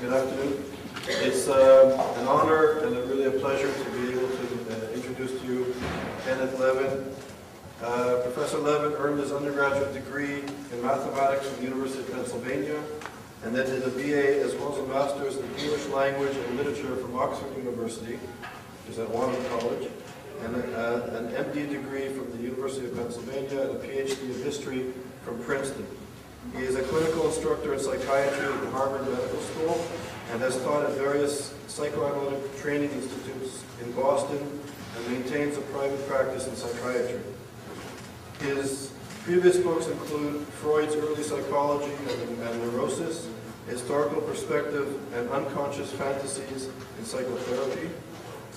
Good afternoon. It's an honor and really a pleasure to be able to introduce to you Kenneth Levin. Professor Levin earned his undergraduate degree in mathematics from the University of Pennsylvania, and then did a BA as well as a master's in English language and literature from Oxford University, which is at Warren College, and an MD degree from the University of Pennsylvania and a PhD in history from Princeton. He is a clinical instructor in psychiatry at the Harvard Medical School and has taught at various psychoanalytic training institutes in Boston and maintains a private practice in psychiatry. His previous books include Freud's Early Psychology and Neurosis, Historical Perspective, and Unconscious Fantasies in Psychotherapy.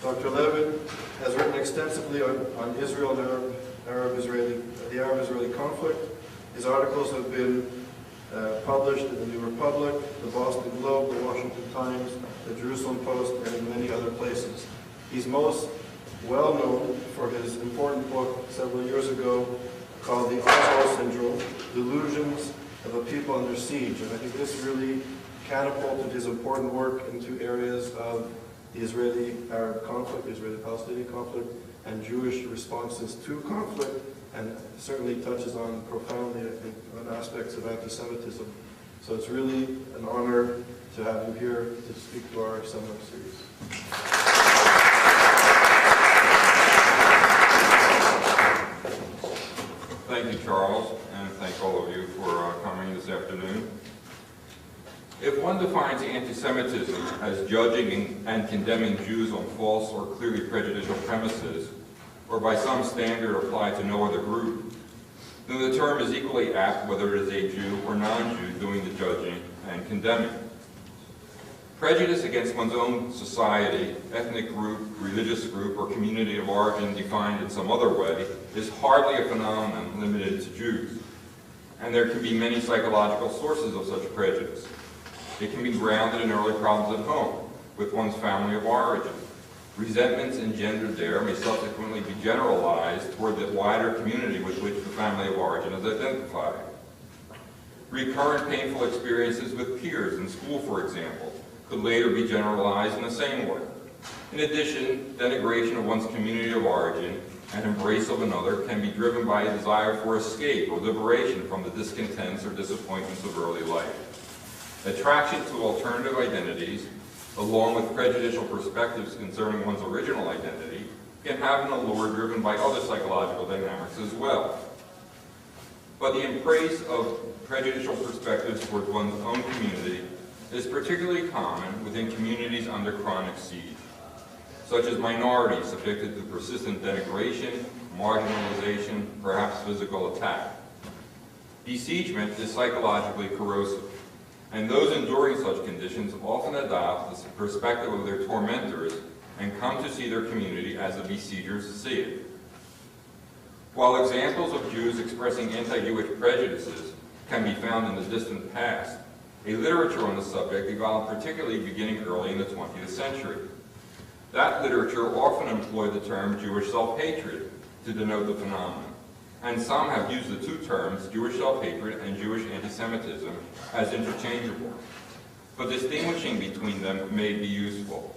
Dr. Levin has written extensively on Israel and the Arab-Israeli conflict. His articles have been published in the New Republic, the Boston Globe, the Washington Times, the Jerusalem Post, and in many other places. He's most well known for his important book several years ago called the Oslo Syndrome, Delusions of a People Under Siege. And I think this really catapulted his important work into areas of the Israeli-Arab conflict, the Israeli-Palestinian conflict, and Jewish responses to conflict, and certainly touches on profoundly, I think, on aspects of anti-Semitism. So it's really an honor to have you here to speak to our seminar series. Thank you, Charles, and thank all of you for coming this afternoon. If one defines anti-Semitism as judging and condemning Jews on false or clearly prejudicial premises, or by some standard applied to no other group, then the term is equally apt whether it is a Jew or non-Jew doing the judging and condemning. Prejudice against one's own society, ethnic group, religious group, or community of origin defined in some other way is hardly a phenomenon limited to Jews. And there can be many psychological sources of such prejudice. It can be grounded in early problems at home, with one's family of origin. Resentments engendered there may subsequently be generalized toward the wider community with which the family of origin is identified. Recurrent painful experiences with peers in school, for example, could later be generalized in the same way. In addition, denigration of one's community of origin and embrace of another can be driven by a desire for escape or liberation from the discontents or disappointments of early life. Attraction to alternative identities, along with prejudicial perspectives concerning one's original identity, can have an allure driven by other psychological dynamics as well. But the embrace of prejudicial perspectives towards one's own community is particularly common within communities under chronic siege, such as minorities subjected to persistent denigration, marginalization, perhaps physical attack. Besiegement is psychologically corrosive, and those enduring such conditions often adopt the perspective of their tormentors and come to see their community as the besiegers see it. While examples of Jews expressing anti-Jewish prejudices can be found in the distant past, a literature on the subject evolved particularly beginning early in the 20th century. That literature often employed the term Jewish self-hatred to denote the phenomenon, and some have used the two terms, Jewish self-hatred and Jewish anti-Semitism, as interchangeable. But distinguishing between them may be useful.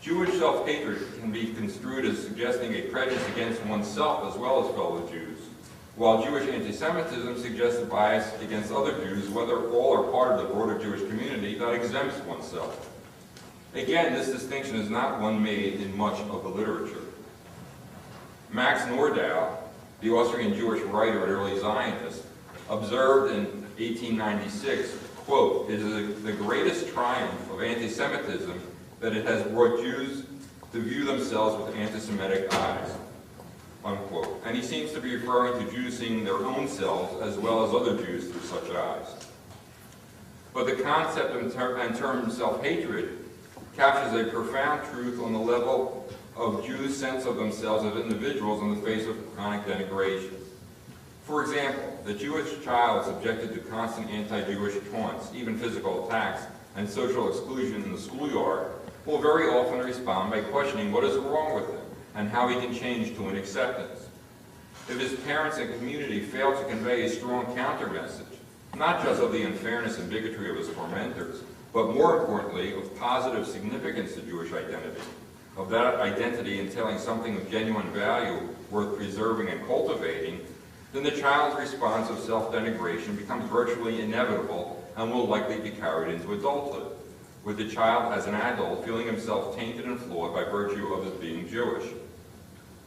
Jewish self-hatred can be construed as suggesting a prejudice against oneself as well as fellow Jews, while Jewish anti-Semitism suggests a bias against other Jews, whether all or part of the broader Jewish community, that exempts oneself. Again, this distinction is not one made in much of the literature. Max Nordau, the Austrian Jewish writer and early Zionist, observed in 1896, quote, "It is the greatest triumph of anti-Semitism that it has brought Jews to view themselves with anti-Semitic eyes," unquote. And he seems to be referring to Jews seeing their own selves as well as other Jews through such eyes. But the concept and term self-hatred captures a profound truth on the level of Jews' sense of themselves as individuals in the face of chronic denigration. For example, the Jewish child subjected to constant anti-Jewish taunts, even physical attacks, and social exclusion in the schoolyard will very often respond by questioning what is wrong with him and how he can change to an acceptance. If his parents and community fail to convey a strong counter-message, not just of the unfairness and bigotry of his tormentors, but more importantly, of positive significance to Jewish identity, of that identity entailing something of genuine value worth preserving and cultivating, then the child's response of self-denigration becomes virtually inevitable and will likely be carried into adulthood, with the child as an adult feeling himself tainted and flawed by virtue of his being Jewish.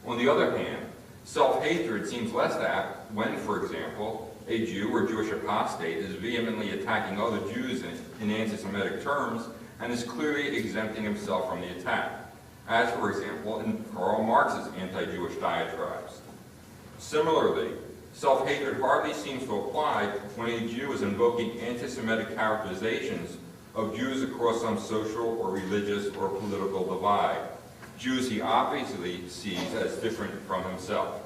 On the other hand, self-hatred seems less apt when, for example, a Jew or Jewish apostate is vehemently attacking other Jews in anti-Semitic terms and is clearly exempting himself from the attack, as, for example, in Karl Marx's anti-Jewish diatribes. Similarly, self-hatred hardly seems to apply when a Jew is invoking anti-Semitic characterizations of Jews across some social or religious or political divide, Jews he obviously sees as different from himself.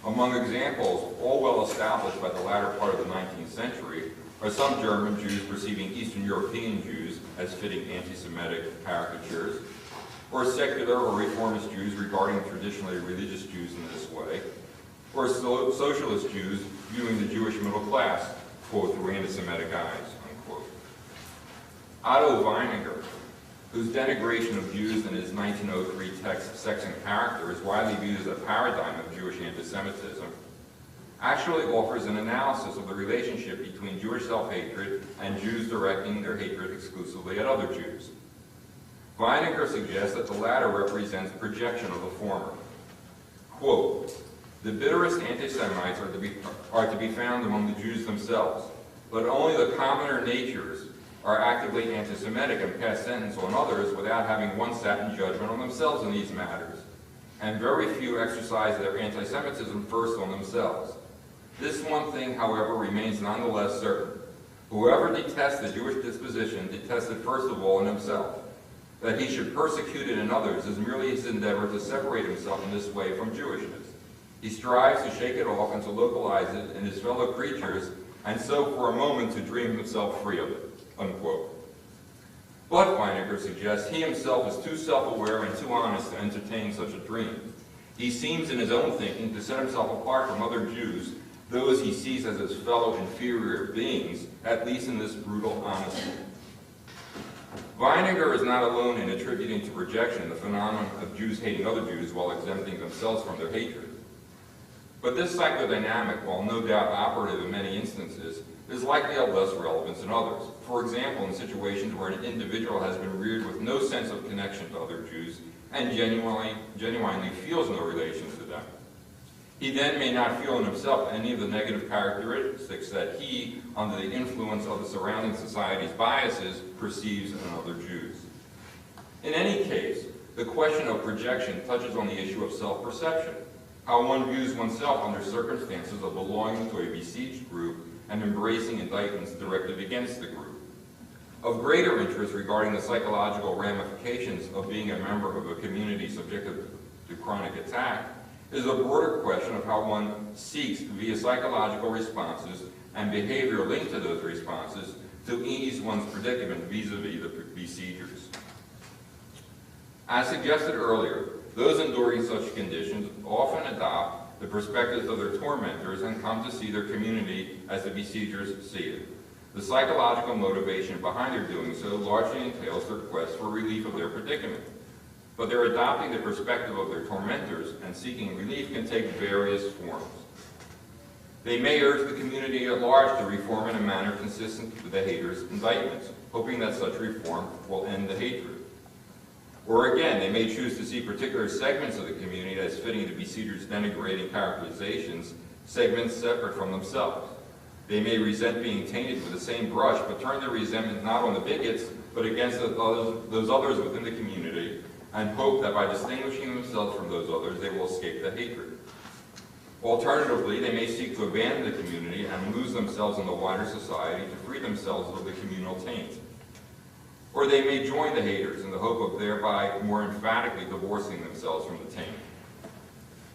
Among examples, all well established by the latter part of the 19th century, are some German Jews perceiving Eastern European Jews as fitting anti-Semitic caricatures, or secular or reformist Jews regarding traditionally religious Jews in this way, or socialist Jews viewing the Jewish middle class, quote, through anti-Semitic eyes, unquote. Otto Weininger, whose denigration of Jews in his 1903 text Sex and Character is widely viewed as a paradigm of Jewish anti-Semitism, actually offers an analysis of the relationship between Jewish self-hatred and Jews directing their hatred exclusively at other Jews. Weininger suggests that the latter represents projection of the former. Quote, the bitterest anti-Semites are to be found among the Jews themselves, but only the commoner natures are actively anti-Semitic and pass sentence on others without having once sat in judgment on themselves in these matters, and very few exercise their anti-Semitism first on themselves. This one thing, however, remains nonetheless certain. Whoever detests the Jewish disposition detests it first of all in himself. That he should persecute it in others is merely his endeavor to separate himself in this way from Jewishness. He strives to shake it off and to localize it in his fellow creatures, and so for a moment to dream himself free of it, unquote. But, Weininger suggests, he himself is too self-aware and too honest to entertain such a dream. He seems in his own thinking to set himself apart from other Jews, those he sees as his fellow inferior beings, at least in this brutal honesty. Weininger is not alone in attributing to projection the phenomenon of Jews hating other Jews while exempting themselves from their hatred. But this psychodynamic, while no doubt operative in many instances, is likely of less relevance in others. For example, in situations where an individual has been reared with no sense of connection to other Jews and genuinely feels no relation to them. He then may not feel in himself any of the negative characteristics that he, under the influence of the surrounding society's biases, perceives in other Jews. In any case, the question of projection touches on the issue of self-perception, how one views oneself under circumstances of belonging to a besieged group and embracing indictments directed against the group. Of greater interest regarding the psychological ramifications of being a member of a community subjected to chronic attack is a broader question of how one seeks, via psychological responses and behavior linked to those responses, to ease one's predicament vis-a-vis the besiegers. As suggested earlier, those enduring such conditions often adopt the perspectives of their tormentors and come to see their community as the besiegers see it. The psychological motivation behind their doing so largely entails their quest for relief of their predicament. But their adopting the perspective of their tormentors and seeking relief can take various forms. They may urge the community at large to reform in a manner consistent with the haters' indictments, hoping that such reform will end the hatred. Or again, they may choose to see particular segments of the community as fitting the besiegers' denigrating characterizations, segments separate from themselves. They may resent being tainted with the same brush, but turn their resentment not on the bigots, but against those others within the community, and hope that by distinguishing themselves from those others, they will escape the hatred. Alternatively, they may seek to abandon the community and lose themselves in the wider society to free themselves of the communal taint. Or they may join the haters in the hope of thereby more emphatically divorcing themselves from the taint.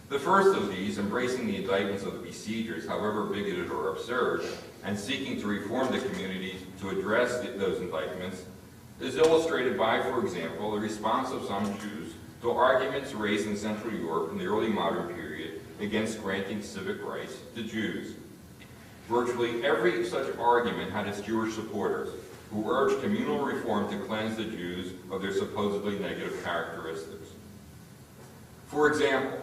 The first of these, embracing the indictments of the besiegers, however bigoted or absurd, and seeking to reform the community to address those indictments, is illustrated by, for example, the response of some Jews to arguments raised in Central Europe in the early modern period against granting civic rights to Jews. Virtually every such argument had its Jewish supporters, who urged communal reform to cleanse the Jews of their supposedly negative characteristics. For example,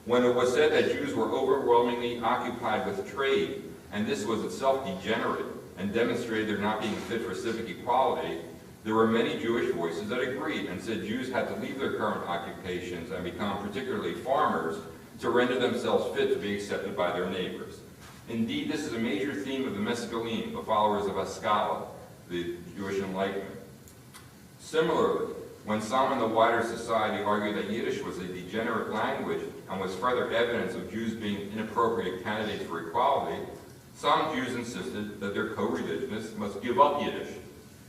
when it was said that Jews were overwhelmingly occupied with trade, and this was itself degenerate and demonstrated their not being fit for civic equality, there were many Jewish voices that agreed and said Jews had to leave their current occupations and become particularly farmers to render themselves fit to be accepted by their neighbors. Indeed, this is a major theme of the Mescaline, the followers of Haskalah, the Jewish Enlightenment. Similarly, when some in the wider society argued that Yiddish was a degenerate language and was further evidence of Jews being inappropriate candidates for equality, some Jews insisted that their co-religionists must give up Yiddish,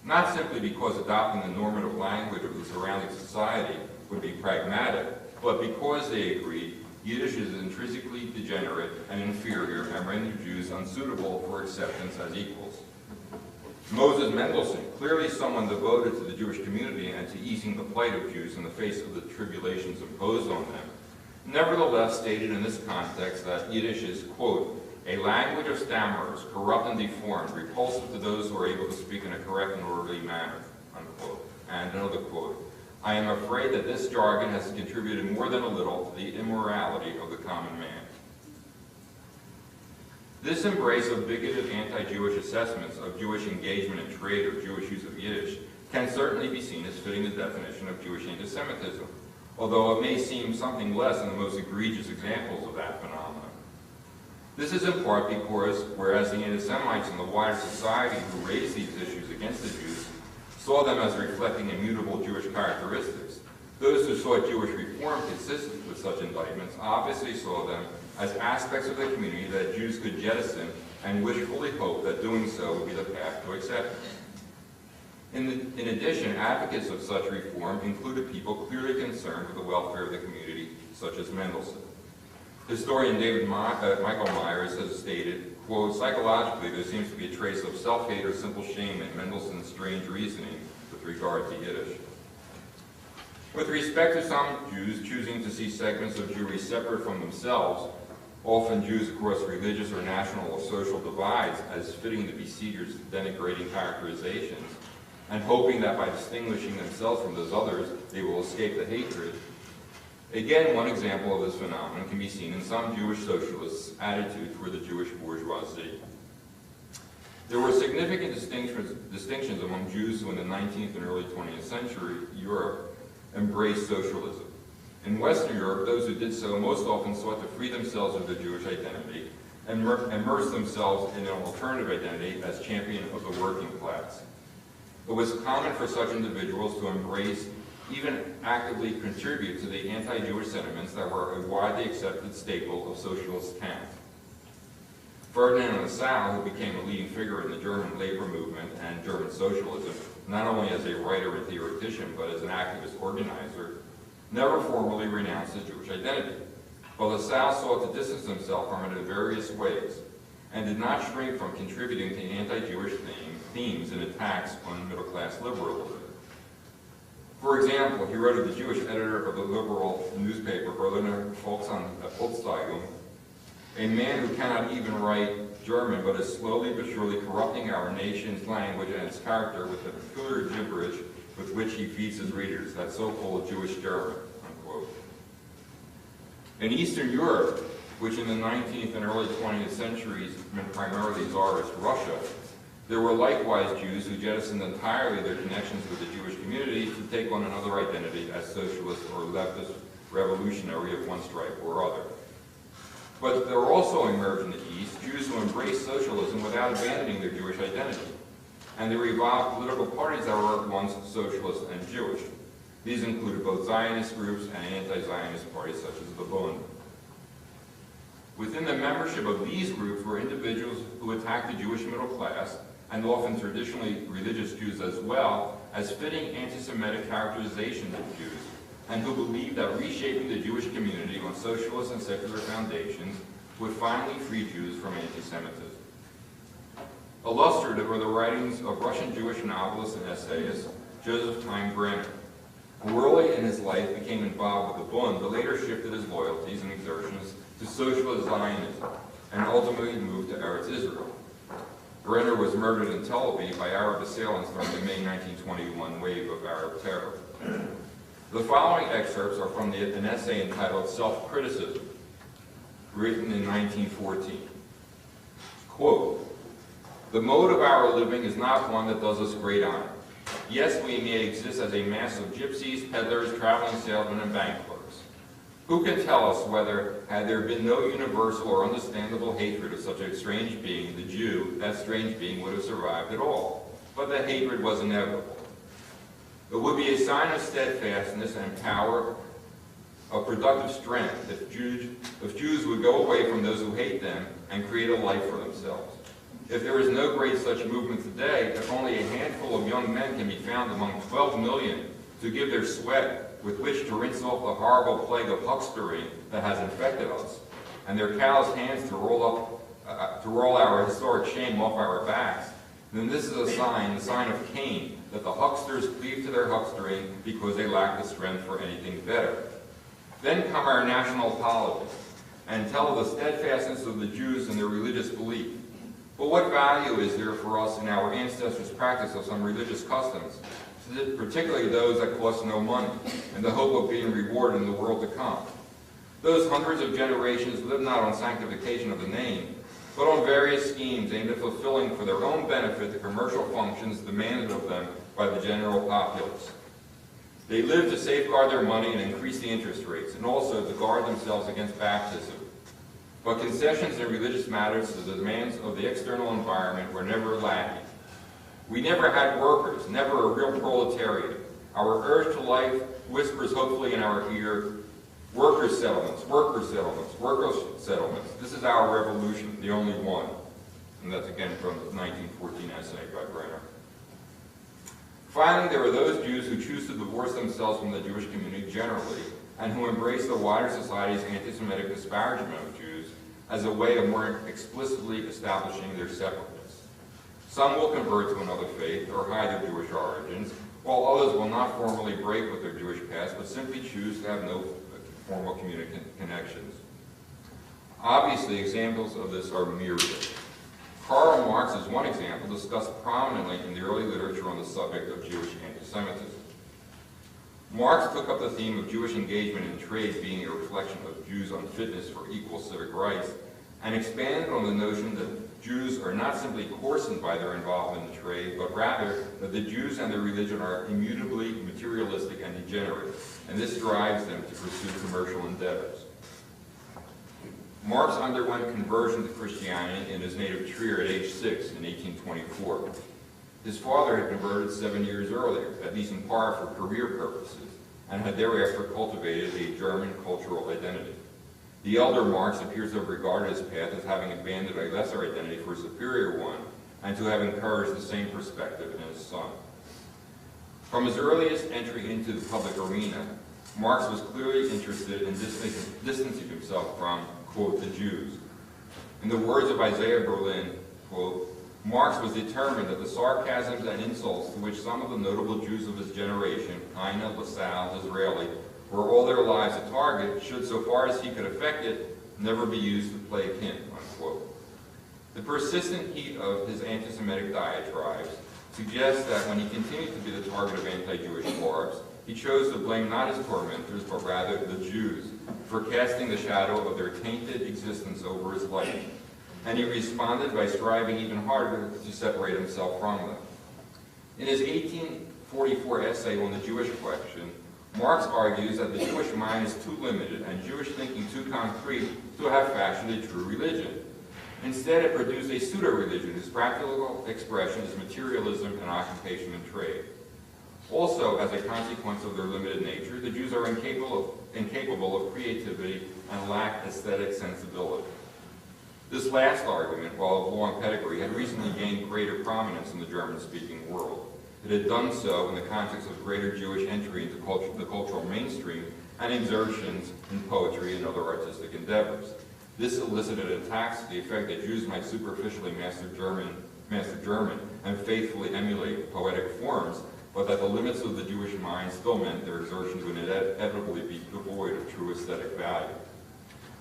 not simply because adopting the normative language of the surrounding society would be pragmatic, but because they agreed Yiddish is intrinsically degenerate and inferior and rendered Jews unsuitable for acceptance as equals. Moses Mendelssohn, clearly someone devoted to the Jewish community and to easing the plight of Jews in the face of the tribulations imposed on them, nevertheless stated in this context that Yiddish is, quote, a language of stammerers, corrupt and deformed, repulsive to those who are able to speak in a correct and orderly manner, unquote. And another quote, I am afraid that this jargon has contributed more than a little to the immorality of the common man. This embrace of bigoted anti-Jewish assessments of Jewish engagement in trade or Jewish use of Yiddish can certainly be seen as fitting the definition of Jewish antisemitism, although it may seem something less than the most egregious examples of that phenomenon. This is in part because, whereas the anti-Semites in the wider society who raised these issues against the Jews saw them as reflecting immutable Jewish characteristics, those who sought Jewish reform consistent with such indictments obviously saw them as aspects of the community that Jews could jettison and wishfully hope that doing so would be the path to acceptance. In addition, advocates of such reform included people clearly concerned with the welfare of the community, such as Mendelssohn. Historian David Michael Myers has stated, quote, psychologically there seems to be a trace of self-hate or simple shame in Mendelssohn's strange reasoning with regard to Yiddish. With respect to some Jews choosing to see segments of Jewry separate from themselves, often Jews across religious or national or social divides as fitting the besiegers' denigrating characterizations, and hoping that by distinguishing themselves from those others, they will escape the hatred. Again, one example of this phenomenon can be seen in some Jewish socialists' attitude toward the Jewish bourgeoisie. There were significant distinctions among Jews who in the 19th and early 20th century Europe embraced socialism. In Western Europe, those who did so most often sought to free themselves of their Jewish identity and immerse themselves in an alternative identity as champion of the working class. It was common for such individuals to embrace, even actively contribute to the anti-Jewish sentiments that were a widely accepted staple of socialist camp. Ferdinand Lassalle, who became a leading figure in the German labor movement and German socialism, not only as a writer and theoretician, but as an activist organizer, never formally renounced his Jewish identity. But Lassalle sought to distance himself from it in various ways, and did not shrink from contributing to anti-Jewish themes and attacks on middle-class liberalism. For example, he wrote of the Jewish editor of the liberal newspaper Berliner Volkszeitung, a man who cannot even write German but is slowly but surely corrupting our nation's language and its character with the peculiar gibberish with which he feeds his readers, that so-called Jewish German, unquote. In Eastern Europe, which in the 19th and early 20th centuries meant primarily Tsarist Russia, there were likewise Jews who jettisoned entirely their connections with the Jewish community to take on another identity as socialist or leftist revolutionary of one stripe or other. But there also emerged in the East Jews who embraced socialism without abandoning their Jewish identity. And there evolved political parties that were at once socialist and Jewish. These included both Zionist groups and anti-Zionist parties such as the BINH. Within the membership of these groups were individuals who attacked the Jewish middle class, and often traditionally religious Jews as well, as fitting anti-Semitic characterizations of Jews, and who believed that reshaping the Jewish community on socialist and secular foundations would finally free Jews from anti-Semitism. Illustrative are the writings of Russian Jewish novelist and essayist Joseph Chaim Brenner, who early in his life became involved with the BINH, but later shifted his loyalties and exertions to socialist Zionism, and ultimately moved to Eretz Israel. Brenner was murdered in Tel Aviv by Arab assailants during the May 1921 wave of Arab terror. The following excerpts are from an essay entitled Self-Criticism, written in 1914. Quote, "The mode of our living is not one that does us great honor. Yes, we may exist as a mass of gypsies, peddlers, traveling salesmen, and bank clerks. Who can tell us whether, had there been no universal or understandable hatred of such a strange being, the Jew, that strange being would have survived at all? But the hatred was inevitable. It would be a sign of steadfastness and power, of productive strength, if Jews would go away from those who hate them and create a life for themselves. If there is no great such movement today, if only a handful of young men can be found among 12 million to give their sweat with which to rinse off the horrible plague of huckstering that has infected us, and their calloused hands to roll our historic shame off our backs, then this is a sign, the sign of Cain, that the hucksters cleave to their huckstering because they lack the strength for anything better. Then come our national apologies and tell of the steadfastness of the Jews in their religious belief. But what value is there for us in our ancestors' practice of some religious customs, particularly those that cost no money, in the hope of being rewarded in the world to come? Those hundreds of generations lived not on sanctification of the name, but on various schemes aimed at fulfilling for their own benefit the commercial functions demanded of them by the general populace. They lived to safeguard their money and increase the interest rates, and also to guard themselves against baptism. But concessions in religious matters to the demands of the external environment were never lacking. We never had workers, never a real proletariat. Our urge to life whispers hopefully in our ear, workers' settlements, workers' settlements, workers' settlements. This is our revolution, the only one. And that's again from the 1914 essay by Brenner. Finally, there are those Jews who choose to divorce themselves from the Jewish community generally, and who embrace the wider society's anti-Semitic disparagement of Jews as a way of more explicitly establishing their separateness. Some will convert to another faith or hide their Jewish origins, while others will not formally break with their Jewish past, but simply choose to have no formal community connections. Obviously, examples of this are myriad. Karl Marx is one example discussed prominently in the early literature on the subject of Jewish anti-Semitism. Marx took up the theme of Jewish engagement in trade being a reflection of Jews' unfitness for equal civic rights, and expanded on the notion that Jews are not simply coarsened by their involvement in trade, but rather that the Jews and their religion are immutably materialistic and degenerate, and this drives them to pursue commercial endeavors. Marx underwent conversion to Christianity in his native Trier at age 6 in 1824. His father had converted 7 years earlier, at least in part for career purposes, and had thereafter cultivated a German cultural identity. The elder Marx appears to have regarded his path as having abandoned a lesser identity for a superior one, and to have encouraged the same perspective in his son. From his earliest entry into the public arena, Marx was clearly interested in distancing himself from, quote, the Jews. In the words of Isaiah Berlin, quote, Marx was determined that the sarcasms and insults to which some of the notable Jews of his generation, Heine, LaSalle, Disraeli, were all their lives a target, should, so far as he could effect it, never be used to plague him, unquote. The persistent heat of his anti-Semitic diatribes suggests that when he continued to be the target of anti-Jewish barbs, he chose to blame not his tormentors, but rather the Jews, for casting the shadow of their tainted existence over his life. And he responded by striving even harder to separate himself from them. In his 1844 essay on the Jewish question, Marx argues that the Jewish mind is too limited and Jewish thinking too concrete to have fashioned a true religion. Instead, it produced a pseudo-religion whose practical expression is materialism and occupation and trade. Also, as a consequence of their limited nature, the Jews are incapable of creativity and lack aesthetic sensibility. This last argument, while of long pedigree, had recently gained greater prominence in the German-speaking world. It had done so in the context of greater Jewish entry into the cultural mainstream and exertions in poetry and other artistic endeavors. This elicited attacks to the effect that Jews might superficially master German and faithfully emulate poetic forms, but that the limits of the Jewish mind still meant their exertions would inevitably be devoid of true aesthetic value.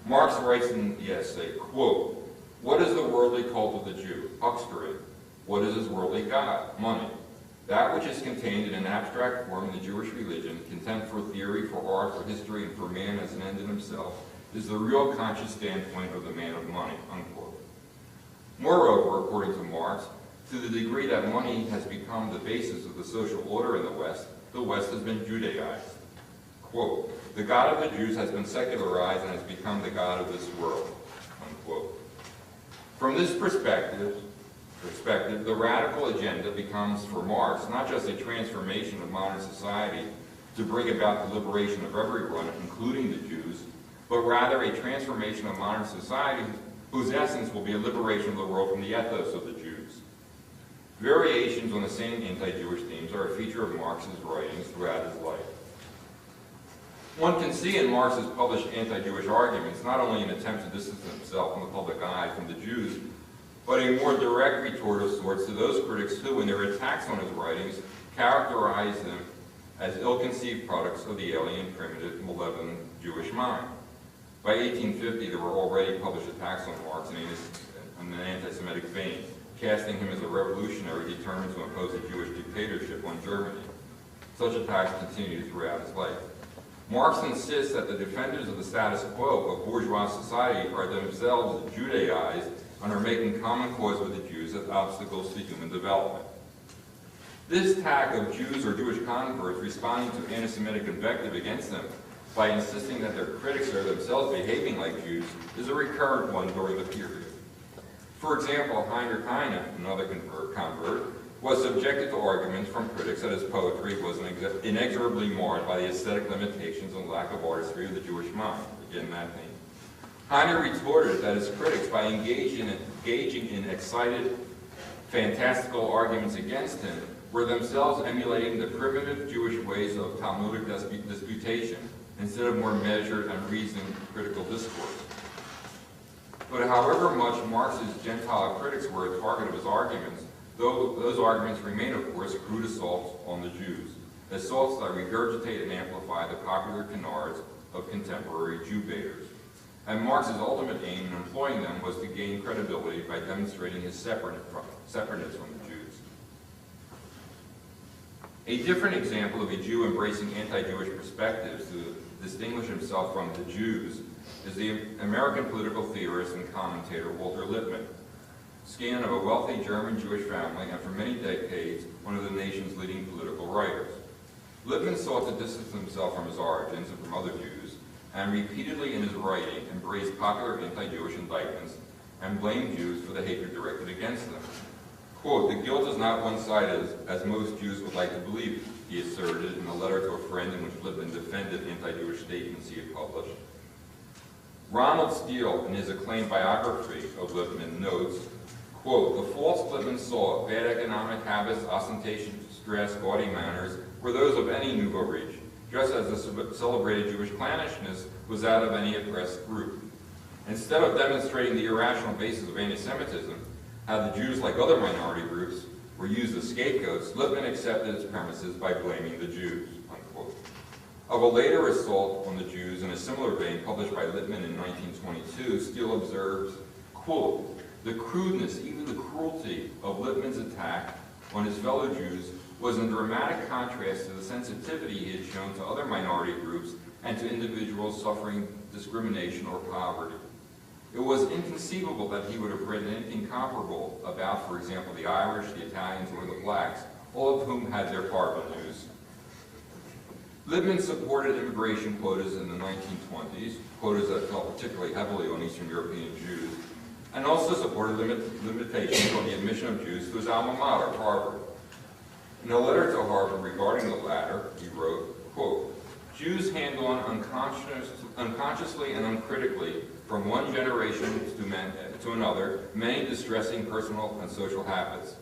Marx writes in the essay, quote, "What is the worldly cult of the Jew? Huckstering. What is his worldly god? Money. That which is contained in an abstract form in the Jewish religion, contempt for theory, for art, for history, and for man as an end in himself, is the real conscious standpoint of the man of money, unquote. Moreover, according to Marx, to the degree that money has become the basis of the social order in the West has been Judaized. Quote, the God of the Jews has been secularized and has become the God of this world, unquote. From this perspective, the radical agenda becomes, for Marx, not just a transformation of modern society to bring about the liberation of everyone, including the Jews, but rather a transformation of modern society whose essence will be a liberation of the world from the ethos of the Jews. Variations on the same anti-Jewish themes are a feature of Marx's writings throughout his life. One can see in Marx's published anti-Jewish arguments not only an attempt to distance himself from the public eye from the Jews, but a more direct retort of sorts to those critics who, in their attacks on his writings, characterize them as ill-conceived products of the alien, primitive, malevolent Jewish mind. By 1850, there were already published attacks on Marx in an anti-Semitic vein, casting him as a revolutionary determined to impose a Jewish dictatorship on Germany. Such attacks continued throughout his life. Marx insists that the defenders of the status quo of bourgeois society are themselves Judaized and are making common cause with the Jews as obstacles to human development. This attack of Jews or Jewish converts responding to anti-Semitic invective against them by insisting that their critics are themselves behaving like Jews is a recurrent one during the period. For example, Heinrich Heine, another convert, was subjected to arguments from critics that his poetry was inexorably marred by the aesthetic limitations and lack of artistry of the Jewish mind. Again, that theme. Heine retorted that his critics, by engaging in excited, fantastical arguments against him, were themselves emulating the primitive Jewish ways of Talmudic disputation, instead of more measured and reasoned critical discourse. But however much Marx's Gentile critics were a target of his arguments, those arguments remain, of course, crude assaults on the Jews, assaults that regurgitate and amplify the popular canards of contemporary Jew-baiters. And Marx's ultimate aim in employing them was to gain credibility by demonstrating his separateness from the Jews. A different example of a Jew embracing anti-Jewish perspectives to distinguish himself from the Jews is the American political theorist and commentator Walter Lippmann, scion of a wealthy German Jewish family and for many decades one of the nation's leading political writers. Lippmann sought to distance himself from his origins and from other Jews, and repeatedly in his writing embraced popular anti-Jewish indictments and blamed Jews for the hatred directed against them. Quote, the guilt is not one-sided as most Jews would like to believe, he asserted in a letter to a friend in which Lippmann defended anti-Jewish statements he had published. Ronald Steele, in his acclaimed biography of Lippmann, notes, quote, the faults Lippmann saw, bad economic habits, ostentation, stress, gaudy manners, were those of any nouveau riche, just as the celebrated Jewish clannishness was that of any oppressed group. Instead of demonstrating the irrational basis of anti-Semitism, how the Jews, like other minority groups, were used as scapegoats, Lippmann accepted its premises by blaming the Jews, unquote. Of a later assault on the Jews in a similar vein published by Lippmann in 1922, Steele observes, quote, the crudeness, even the cruelty of Lippmann's attack on his fellow Jews was in dramatic contrast to the sensitivity he had shown to other minority groups and to individuals suffering discrimination or poverty. It was inconceivable that he would have written anything comparable about, for example, the Irish, the Italians, or the blacks, all of whom had their parvenus. Lippmann supported immigration quotas in the 1920s, quotas that fell particularly heavily on Eastern European Jews, and also supported limitations on the admission of Jews to his alma mater, Harvard. In a letter to Harvard regarding the latter, he wrote, quote, Jews handle on unconsciously and uncritically from one generation to another many distressing personal and social habits,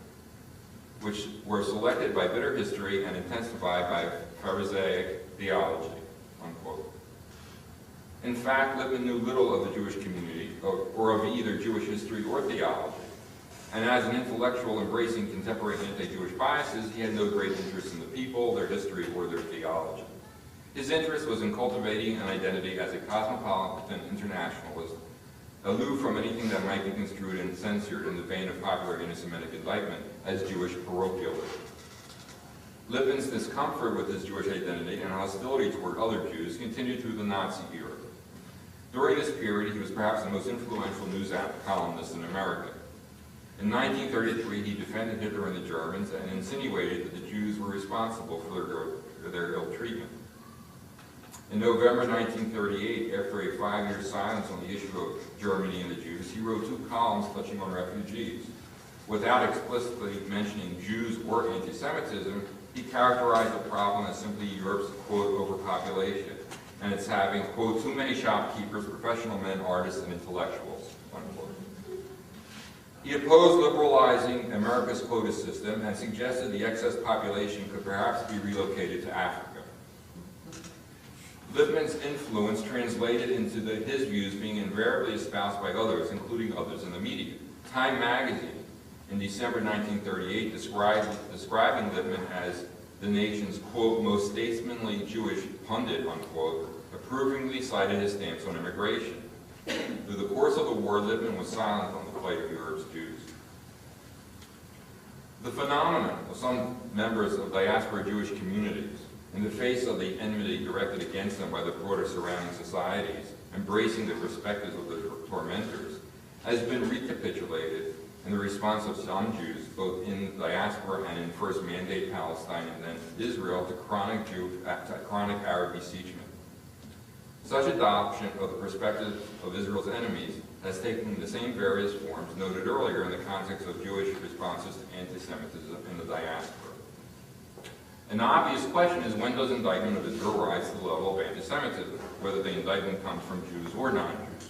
which were selected by bitter history and intensified by Pharisaic theology, unquote. In fact, Lippmann knew little of the Jewish community or of either Jewish history or theology. And as an intellectual embracing contemporary anti-Jewish biases, he had no great interest in the people, their history, or their theology. His interest was in cultivating an identity as a cosmopolitan internationalist aloof from anything that might be construed and censored in the vein of popular anti-Semitic indictment as Jewish parochialism. Levin's discomfort with his Jewish identity and hostility toward other Jews continued through the Nazi era. During this period, he was perhaps the most influential news columnist in America. In 1933, he defended Hitler and the Germans and insinuated that the Jews were responsible for their ill treatment. In November 1938, after a 5-year silence on the issue of Germany and the Jews, he wrote 2 columns touching on refugees. Without explicitly mentioning Jews or anti-Semitism, he characterized the problem as simply Europe's, quote, overpopulation, and it's having, quote, too many shopkeepers, professional men, artists, and intellectuals, unquote. He opposed liberalizing America's quota system and suggested the excess population could perhaps be relocated to Africa. Levin's influence translated into his views being invariably espoused by others, including others in the media. Time magazine, in December 1938, describing Levin as the nation's, quote, most statesmanly Jewish pundit, unquote, approvingly cited his stance on immigration. Through the course of the war, Levin was silent on the plight of Europe's Jews. The phenomenon of some members of diaspora Jewish communities, in the face of the enmity directed against them by the broader surrounding societies, embracing the perspectives of the tormentors, has been recapitulated in the response of some Jews, both in diaspora and in first Mandate Palestine and then Israel, to chronic Arab besiegement. Such adoption of the perspective of Israel's enemies has taken the same various forms noted earlier in the context of Jewish responses to anti-Semitism in the diaspora. An obvious question is, when does indictment of Israel rise to the level of anti-Semitism, whether the indictment comes from Jews or non-Jews?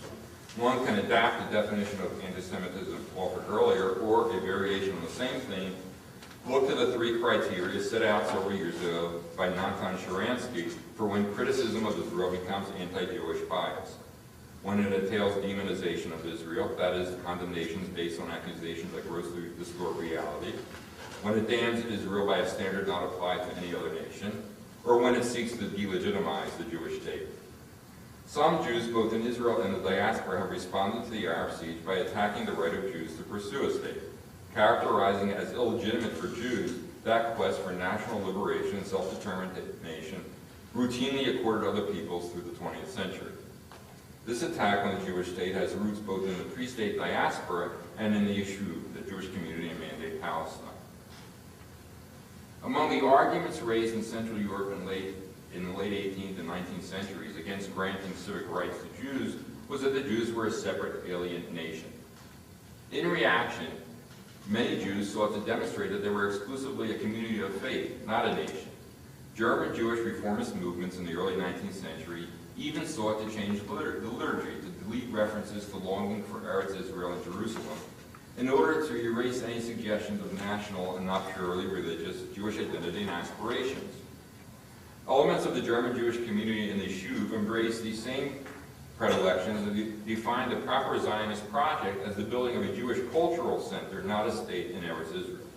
One can adapt the definition of anti-Semitism offered earlier, or a variation on the same theme. Look to the 3 criteria set out several years ago by Natan Sharansky for when criticism of Israel becomes anti-Jewish bias. When it entails demonization of Israel, that is, condemnations based on accusations that grossly distort reality. When it damns Israel by a standard not applied to any other nation, or when it seeks to delegitimize the Jewish state. Some Jews, both in Israel and the diaspora, have responded to the Arab siege by attacking the right of Jews to pursue a state, characterizing as illegitimate for Jews that quest for national liberation and self-determination routinely accorded other peoples through the 20th century. This attack on the Jewish state has roots both in the pre-state diaspora and in the issue of the Jewish community in Mandate Palestine. Among the arguments raised in Central Europe in the late 18th and 19th centuries against granting civic rights to Jews was that the Jews were a separate alien nation. In reaction, many Jews sought to demonstrate that they were exclusively a community of faith, not a nation. German Jewish reformist movements in the early 19th century even sought to change the liturgy to delete references to longing for Eretz Israel and Jerusalem in order to erase any suggestions of national and not purely religious Jewish identity and aspirations. Elements of the German Jewish community in the Shuv embraced these same predilections and defined the proper Zionist project as the building of a Jewish cultural center, not a state in Eretz Israel.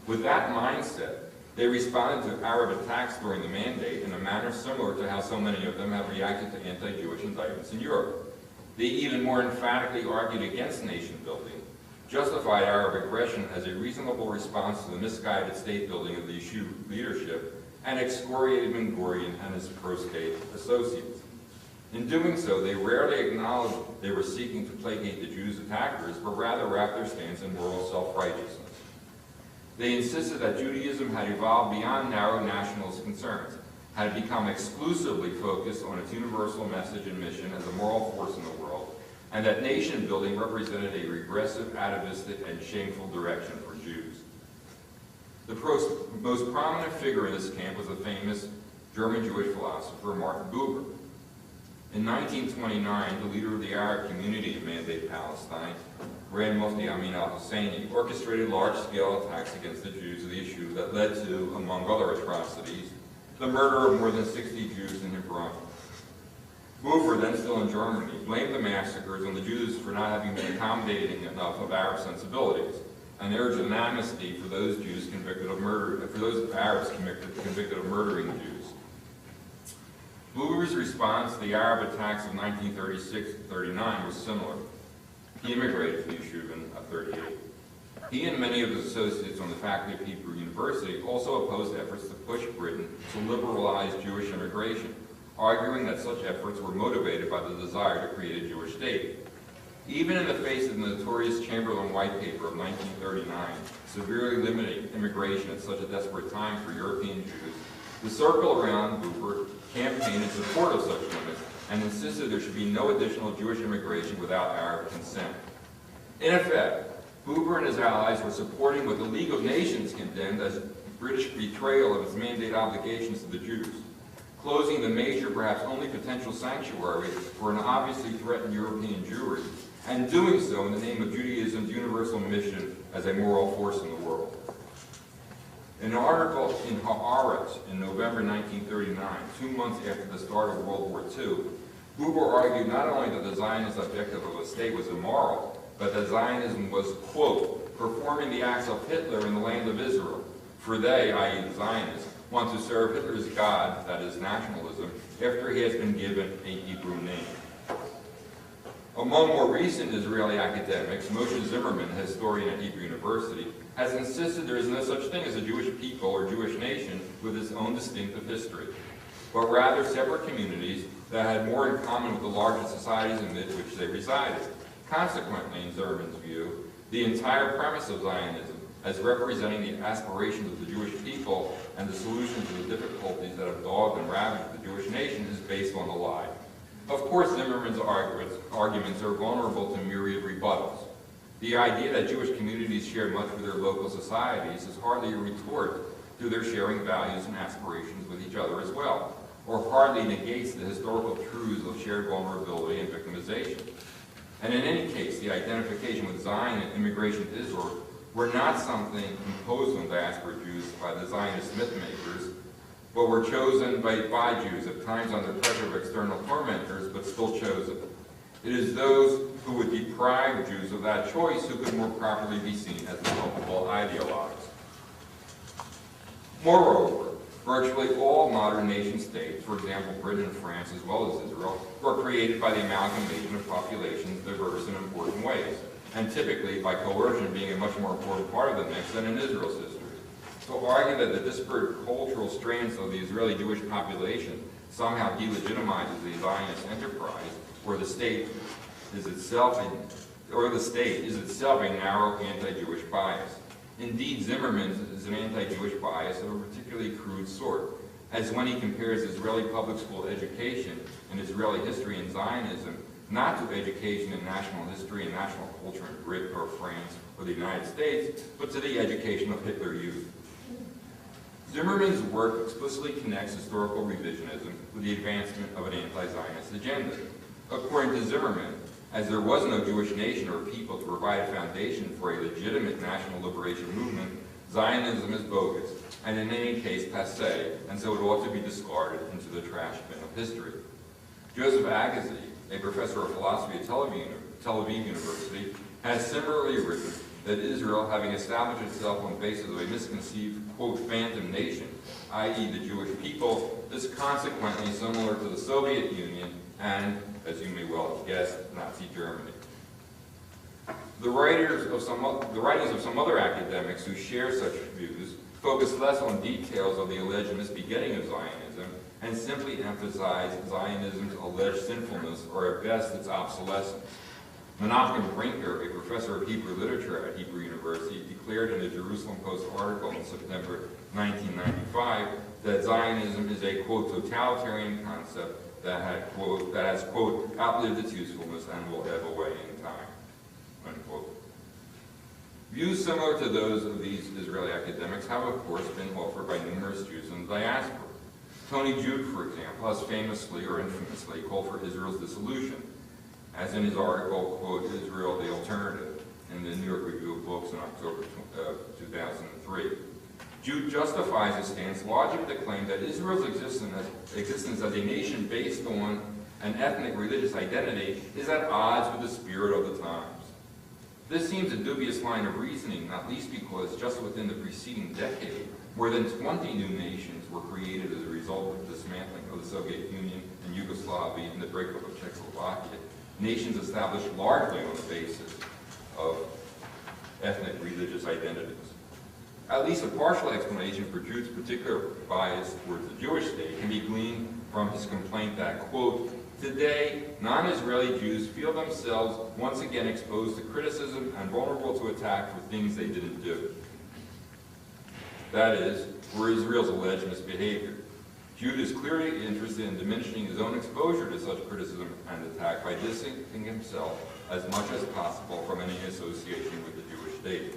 With that mindset, they responded to Arab attacks during the Mandate in a manner similar to how so many of them have reacted to anti-Jewish indictments in Europe. They even more emphatically argued against nation building, justified Arab aggression as a reasonable response to the misguided state building of the Yishuv leadership, and excoriated Ben Gurion and his pro-state associates. In doing so, they rarely acknowledged they were seeking to placate the Jews' attackers, but rather wrapped their stance in moral self-righteousness. They insisted that Judaism had evolved beyond narrow nationalist concerns, had become exclusively focused on its universal message and mission as a moral force in the world, and that nation building represented a regressive, atavistic, and shameful direction for Jews. The most prominent figure in this camp was the famous German Jewish philosopher Martin Buber. In 1929, the leader of the Arab community in Mandate Palestine, Grand Mufti Amin al-Husseini, orchestrated large-scale attacks against the Jews of the issue that led to, among other atrocities, the murder of more than 60 Jews in Hebron. Buber, then still in Germany, blamed the massacres on the Jews for not having been accommodating enough of Arab sensibilities, and urged an amnesty for those Jews convicted of murder, for those Arabs convicted of murdering Jews. Buber's response to the Arab attacks of 1936-39 was similar. He immigrated to Yeshuven at 38. He and many of his associates on the faculty of Hebrew University also opposed efforts to push Britain to liberalize Jewish immigration, arguing that such efforts were motivated by the desire to create a Jewish state. Even in the face of the notorious Chamberlain White Paper of 1939, severely limiting immigration at such a desperate time for European Jews, the circle around Buber campaigned in support of such limits and insisted there should be no additional Jewish immigration without Arab consent. In effect, Buber and his allies were supporting what the League of Nations condemned as British betrayal of its mandate obligations to the Jews, closing the major, perhaps only potential sanctuary for an obviously threatened European Jewry, and doing so in the name of Judaism's universal mission as a moral force in the world. In an article in Haaretz in November 1939, 2 months after the start of World War II, Buber argued not only that the Zionist objective of a state was immoral, but that Zionism was, quote, performing the acts of Hitler in the land of Israel, for they, i.e. the Zionists, want to serve Hitler's God, that is nationalism, after he has been given a Hebrew name. Among more recent Israeli academics, Moshe Zimmerman, a historian at Hebrew University, has insisted there is no such thing as a Jewish people or Jewish nation with its own distinctive history, but rather separate communities that had more in common with the larger societies in which they resided. Consequently, in Zimmerman's view, the entire premise of Zionism, as representing the aspirations of the Jewish people and the solution to the difficulties that have dogged and ravaged the Jewish nation, is based on a lie. Of course, Zimmerman's arguments are vulnerable to myriad rebuttals. The idea that Jewish communities share much with their local societies is hardly a retort to their sharing values and aspirations with each other as well, or hardly negates the historical truths of shared vulnerability and victimization. And in any case, the identification with Zion and immigration to Israel were not something imposed on diaspora Jews by the Zionist myth-makers, but were chosen by Jews, at times under pressure of external tormentors, but still chosen. It is those who would deprive Jews of that choice who could more properly be seen as the culpable ideologues. Moreover, virtually all modern nation-states, for example Britain and France as well as Israel, were created by the amalgamation of populations diverse in important ways, and typically by coercion being a much more important part of the mix than in Israel's history. To argue that the disparate cultural strands of the Israeli Jewish population somehow delegitimizes the Zionist enterprise, or the state is itself a narrow anti-Jewish bias. Indeed, Zimmerman's is an anti-Jewish bias of a particularly crude sort, as when he compares Israeli public school education and Israeli history and Zionism not to education in national history and national culture in Britain or France or the United States, but to the education of Hitler Youth. Zimmerman's work explicitly connects historical revisionism with the advancement of an anti-Zionist agenda. According to Zimmerman, as there was no Jewish nation or people to provide a foundation for a legitimate national liberation movement, Zionism is bogus, and in any case passé, and so it ought to be discarded into the trash bin of history. Joseph Agassiz, a professor of philosophy at Tel Aviv University, has similarly written that Israel, having established itself on the basis of a misconceived, quote, phantom nation, i.e. the Jewish people, is consequently similar to the Soviet Union and, as you may well have guessed, Nazi Germany. The writings of some other academics who share such views focus less on details of the alleged misbegetting of Zionism and simply emphasize Zionism's alleged sinfulness, or at best its obsolescence. Menachem Brinker, a professor of Hebrew literature at Hebrew University, declared in a Jerusalem Post article in September 1995 that Zionism is a, quote, totalitarian concept that has, quote, outlived its usefulness and will ebb away in time, unquote. Views similar to those of these Israeli academics have, of course, been offered by numerous Jews in the diaspora. Tony Jude, for example, has famously or infamously called for Israel's dissolution, as in his article, quote, Israel the Alternative, in the New York Review of Books in October 2003. Jude justifies his stance largely with the claim that Israel's existence as a nation based on an ethnic religious identity is at odds with the spirit of the times. This seems a dubious line of reasoning, not least because just within the preceding decade, more than 20 new nations were created as a result of this dismantling of the Soviet Union and Yugoslavia and the breakup of Czechoslovakia, nations established largely on the basis of ethnic religious identities. At least a partial explanation for Jude's particular bias towards the Jewish state can be gleaned from his complaint that, quote, today, non-Israeli Jews feel themselves once again exposed to criticism and vulnerable to attack for things they didn't do. That is, for Israel's alleged misbehavior. Jude is clearly interested in diminishing his own exposure to such criticism and attack by distancing himself as much as possible from any association with the Jewish state.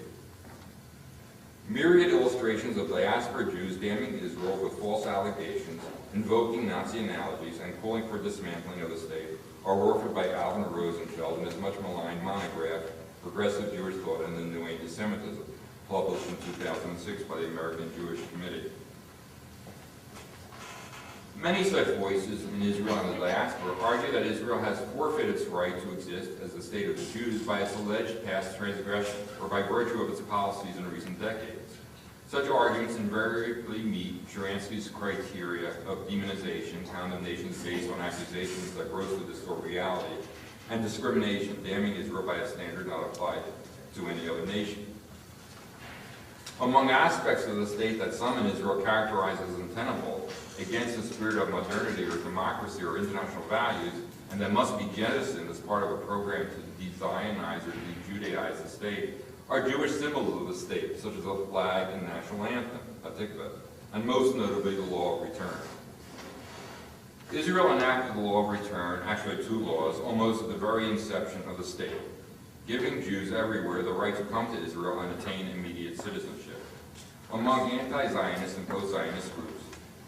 Myriad illustrations of diaspora Jews damning Israel with false allegations, invoking Nazi analogies, and calling for dismantling of the state are authored by Alvin Rosenfeld in his much maligned monograph, Progressive Jewish Thought and the New Antisemitism, published in 2006 by the American Jewish Committee. Many such voices in Israel and the diaspora argue that Israel has forfeited its right to exist as the state of the Jews by its alleged past transgressions, or by virtue of its policies in recent decades. Such arguments invariably meet Sharansky's criteria of demonization, condemnations based on accusations that grossly distort reality, and discrimination, damning Israel by a standard not applied to any other nation. Among aspects of the state that some in Israel characterize as untenable, against the spirit of modernity or democracy or international values, and that must be jettisoned as part of a program to de-Zionize or de-Judaize the state, are Jewish symbols of the state, such as a flag and national anthem, Hatikvah, and most notably the law of return. Israel enacted the law of return, actually two laws, almost at the very inception of the state, giving Jews everywhere the right to come to Israel and attain immediate citizenship. Among anti-Zionist and post-Zionist groups,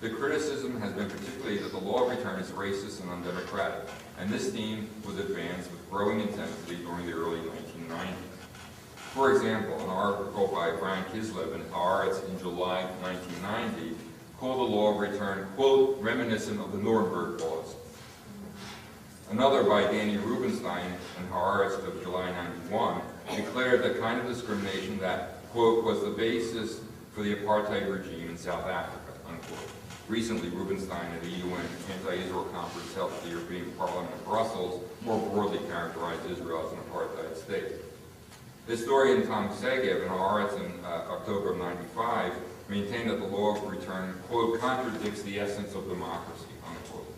the criticism has been particularly that the law of return is racist and undemocratic, and this theme was advanced with growing intensity during the early 1990s. For example, an article by Varieties in Haaretz in July 1990 called the law of return, quote, reminiscent of the Nuremberg laws. Another by Danny Rubenstein in Haaretz of July 91 declared the kind of discrimination that, quote, was the basis for the apartheid regime in South Africa, unquote. Recently, Rubenstein at the UN anti-Israel conference held at the European Parliament in Brussels more broadly characterized Israel as an apartheid state. Historian Tom Segev in Haaretz in October of '95 maintained that the law of return, quote, contradicts the essence of democracy, unquote.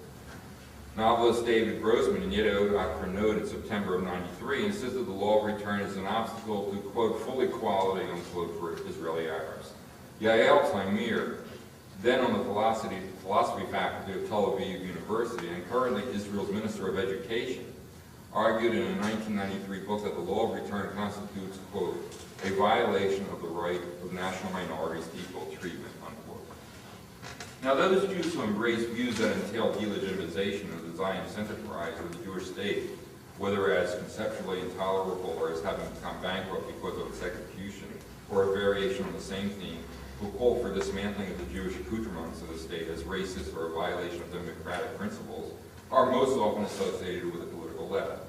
Novelist David Grossman in Yedot Akronot in September of '93 insisted the law of return is an obstacle to, quote, full equality, unquote, for Israeli Arabs. Yael Taimir, then on the philosophy faculty of Tel Aviv University and currently Israel's Minister of Education, argued in a 1993 book that the law of return constitutes, quote, a violation of the right of national minorities to equal treatment, unquote. Now, those Jews who embrace views that entail delegitimization of the Zionist enterprise or the Jewish state, whether as conceptually intolerable or as having become bankrupt because of its execution, or a variation on the same theme, who call for dismantling of the Jewish accoutrements of the state as racist or a violation of democratic principles, are most often associated with the political left.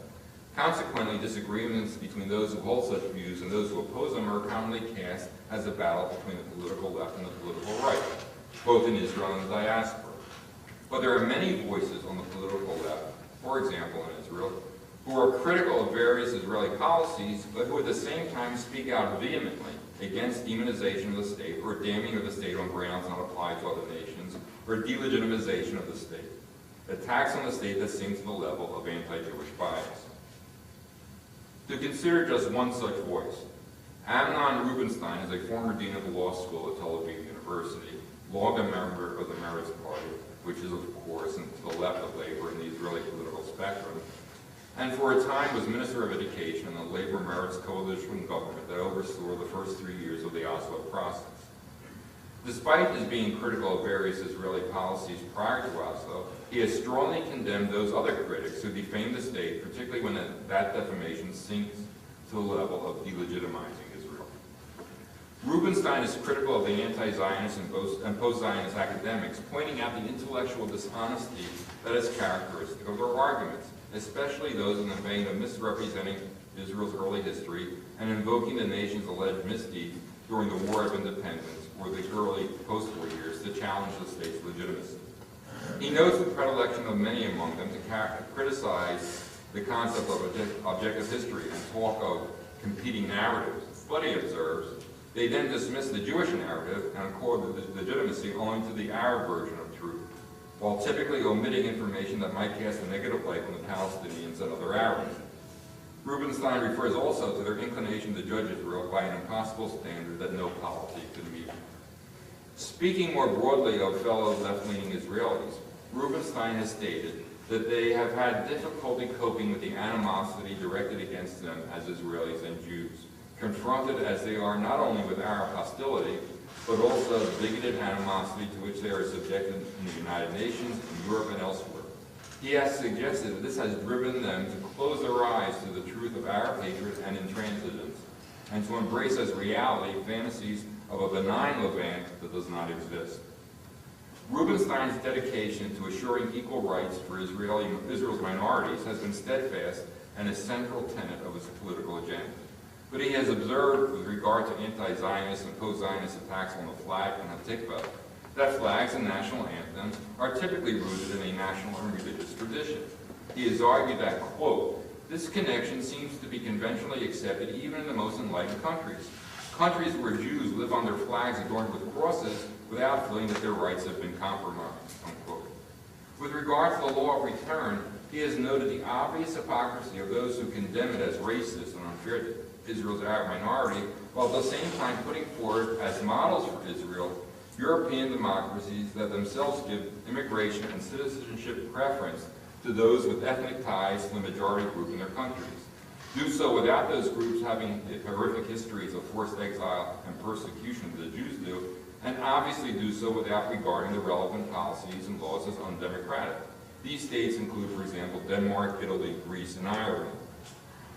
Consequently, disagreements between those who hold such views and those who oppose them are commonly cast as a battle between the political left and the political right, both in Israel and the diaspora. But there are many voices on the political left, for example in Israel, who are critical of various Israeli policies, but who at the same time speak out vehemently against demonization of the state or damning of the state on grounds not applied to other nations, or delegitimization of the state. Attacks on the state that sink to the level of anti-Jewish bias. To consider just one such voice, Amnon Rubinstein is a former dean of the law school at Tel Aviv University, long a member of the Meretz Party, which is, of course, to the left of labor in the Israeli political spectrum, and for a time was Minister of Education in the Labor Meretz coalition government that oversaw the first 3 years of the Oslo process. Despite his being critical of various Israeli policies prior to Oslo, he has strongly condemned those other critics who defame the state, particularly when that defamation sinks to the level of delegitimizing Israel. Rubinstein is critical of the anti-Zionist and post-Zionist academics, pointing out the intellectual dishonesty that is characteristic of their arguments, especially those in the vein of misrepresenting Israel's early history and invoking the nation's alleged misdeeds during the War of Independence or the early post-war years to challenge the state's legitimacy. He notes the predilection of many among them to criticize the concept of objective history and talk of competing narratives. But he observes, they then dismiss the Jewish narrative and accord the legitimacy only to the Arab version of truth, while typically omitting information that might cast a negative light on the Palestinians and other Arabs. Rubenstein refers also to their inclination to judge Israel by an impossible standard that no polity could meet. Speaking more broadly of fellow left-leaning Israelis, Rubenstein has stated that they have had difficulty coping with the animosity directed against them as Israelis and Jews, confronted as they are not only with Arab hostility, but also the bigoted animosity to which they are subjected in the United Nations, in Europe, and elsewhere. He has suggested that this has driven them to close their eyes to the truth of Arab hatred and intransigence, and to embrace as reality fantasies of a benign Levant that does not exist. Rubenstein's dedication to assuring equal rights for Israel's minorities has been steadfast and a central tenet of his political agenda. But he has observed, with regard to anti-Zionist and post-Zionist attacks on the flag and Hatikvah, that flags and national anthems are typically rooted in a national and religious tradition. He has argued that, quote, this connection seems to be conventionally accepted even in the most enlightened countries. Countries where Jews live on their flags adorned with crosses without feeling that their rights have been compromised, unquote. With regard to the law of return, he has noted the obvious hypocrisy of those who condemn it as racist and unfair to Israel's Arab minority, while at the same time putting forward as models for Israel European democracies that themselves give immigration and citizenship preference to those with ethnic ties to the majority group in their countries. Do so without those groups having horrific histories of forced exile and persecution that the Jews do, and obviously do so without regarding the relevant policies and laws as undemocratic. These states include, for example, Denmark, Italy, Greece, and Ireland.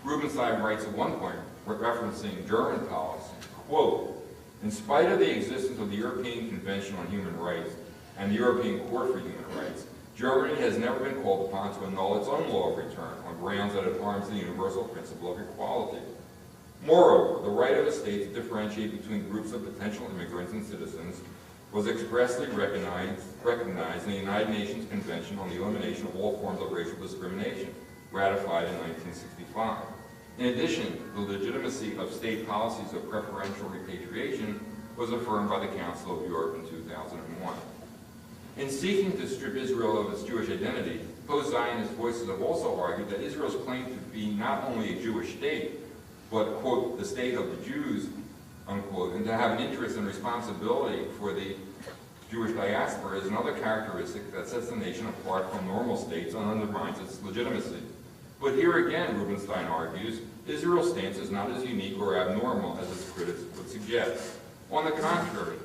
Rubenstein writes at one point, referencing German policy, quote, in spite of the existence of the European Convention on Human Rights and the European Court for Human Rights, Germany has never been called upon to annul its own law of return on grounds that it harms the universal principle of equality. Moreover, the right of a state to differentiate between groups of potential immigrants and citizens was expressly recognized in the United Nations Convention on the Elimination of All Forms of Racial Discrimination, ratified in 1965. In addition, the legitimacy of state policies of preferential repatriation was affirmed by the Council of Europe in 2001. In seeking to strip Israel of its Jewish identity, post-Zionist voices have also argued that Israel's claim to be not only a Jewish state, but, quote, the state of the Jews, unquote, and to have an interest and responsibility for the Jewish diaspora is another characteristic that sets the nation apart from normal states and undermines its legitimacy. But here again, Rubenstein argues, Israel's stance is not as unique or abnormal as its critics would suggest. On the contrary,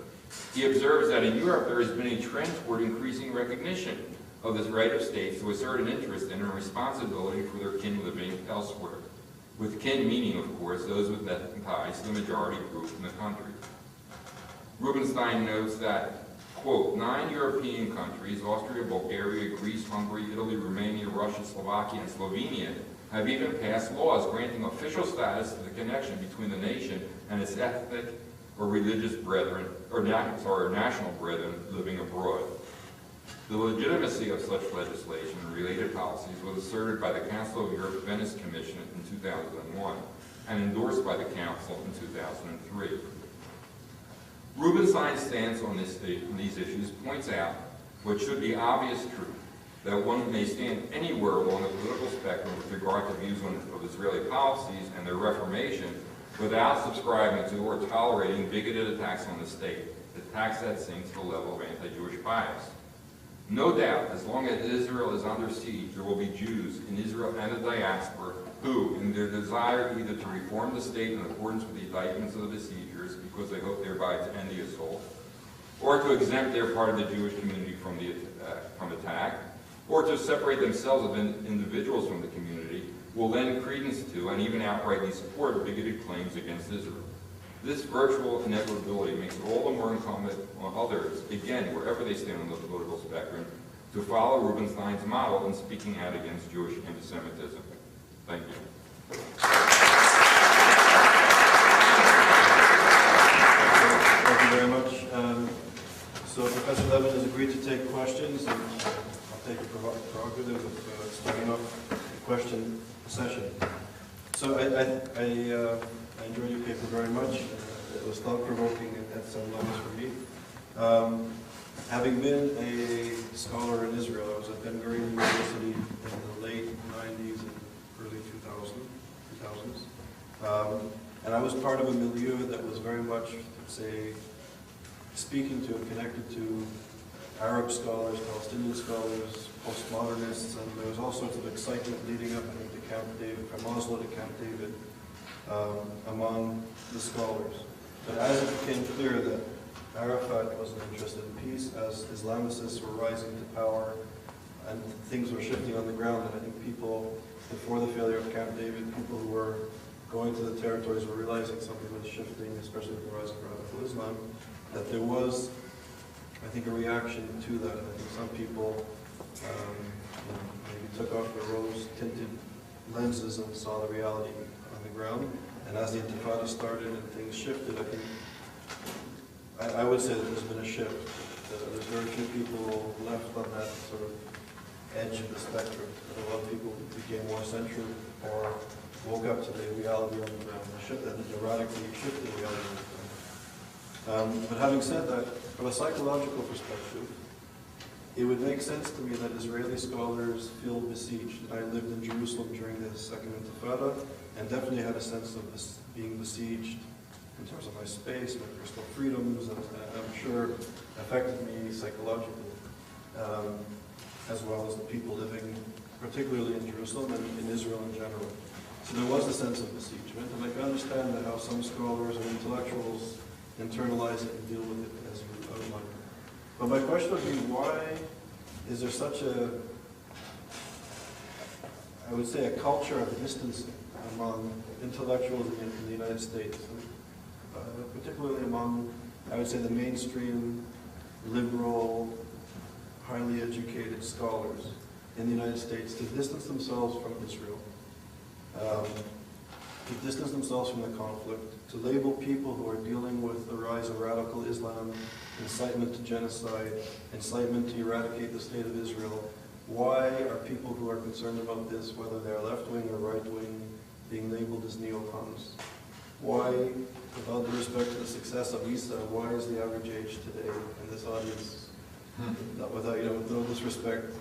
he observes that in Europe there has been a trend toward increasing recognition of this right of states to assert an interest in and responsibility for their kin living elsewhere. With kin meaning, of course, those with ethnic ties to the majority group in the country. Rubenstein notes that, quote, 9 European countries, Austria, Bulgaria, Greece, Hungary, Italy, Romania, Russia, Slovakia, and Slovenia, have even passed laws granting official status to the connection between the nation and its ethnic or religious brethren, or national brethren living abroad. The legitimacy of such legislation and related policies was asserted by the Council of Europe Venice Commission in 2001 and endorsed by the Council in 2003. Rubenstein's stance on these issues points out what should be obvious truth, that one may stand anywhere along the political spectrum with regard to views of Israeli policies and their reformation without subscribing to or tolerating bigoted attacks on the state, attacks that sink to the level of anti-Jewish bias. No doubt, as long as Israel is under siege, there will be Jews in Israel and the diaspora who, in their desire either to reform the state in accordance with the indictments of the besiegers because they hope thereby to end the assault, or to exempt their part of the Jewish community from attack, or to separate themselves as individuals from the community, will lend credence to and even outrightly support bigoted claims against Israel. This virtual inevitability makes it all the more incumbent on others, again, wherever they stand on the political spectrum, to follow Rubenstein's model in speaking out against Jewish anti-Semitism. Thank you. Thank you very much. So Professor Levin has agreed to take questions. And take a prerogative of starting off the question session. So I enjoyed your paper very much. It was thought-provoking at some levels for me. Having been a scholar in Israel, I was at Ben Gurion University in the late 90s and early 2000s. And I was part of a milieu that was very much, say, speaking to and connected to Arab scholars, Palestinian scholars, postmodernists, and there was all sorts of excitement leading up, I think, to Camp David, from Oslo to Camp David, among the scholars. But as it became clear that Arafat wasn't interested in peace, as Islamicists were rising to power and things were shifting on the ground, and I think people, before the failure of Camp David, people who were going to the territories were realizing something was shifting, especially with the rise of radical Islam, that there was, I think, a reaction to that. And I think some people maybe took off their rose-tinted lenses and saw the reality on the ground. And as the Intifada started and things shifted, I think, I would say that there's been a shift. There's very few people left on that sort of edge of the spectrum. And a lot of people became more central or woke up to the reality on the ground, the radically shifted reality on the ground. But having said that, from a psychological perspective, it would make sense to me that Israeli scholars feel besieged. And I lived in Jerusalem during the Second Intifada, and definitely had a sense of this being besieged in terms of my space, my personal freedoms, and I'm sure affected me psychologically, as well as the people living, particularly in Jerusalem and in Israel in general. So there was a sense of besiegement, and I can understand that how some scholars and intellectuals internalize it and deal with it as you outlined. But my question would be, why is there such a, I would say, a culture of distancing among intellectuals in the United States, particularly among, I would say, the mainstream, liberal, highly educated scholars in the United States, to distance themselves from Israel, to distance themselves from the conflict, to label people who are dealing with the rise of radical Islam, incitement to genocide, incitement to eradicate the state of Israel. Why are people who are concerned about this, whether they're left-wing or right-wing, being labeled as neocons? Why, with all due respect to the success of YIISA, why is the average age today in this audience, with no disrespect,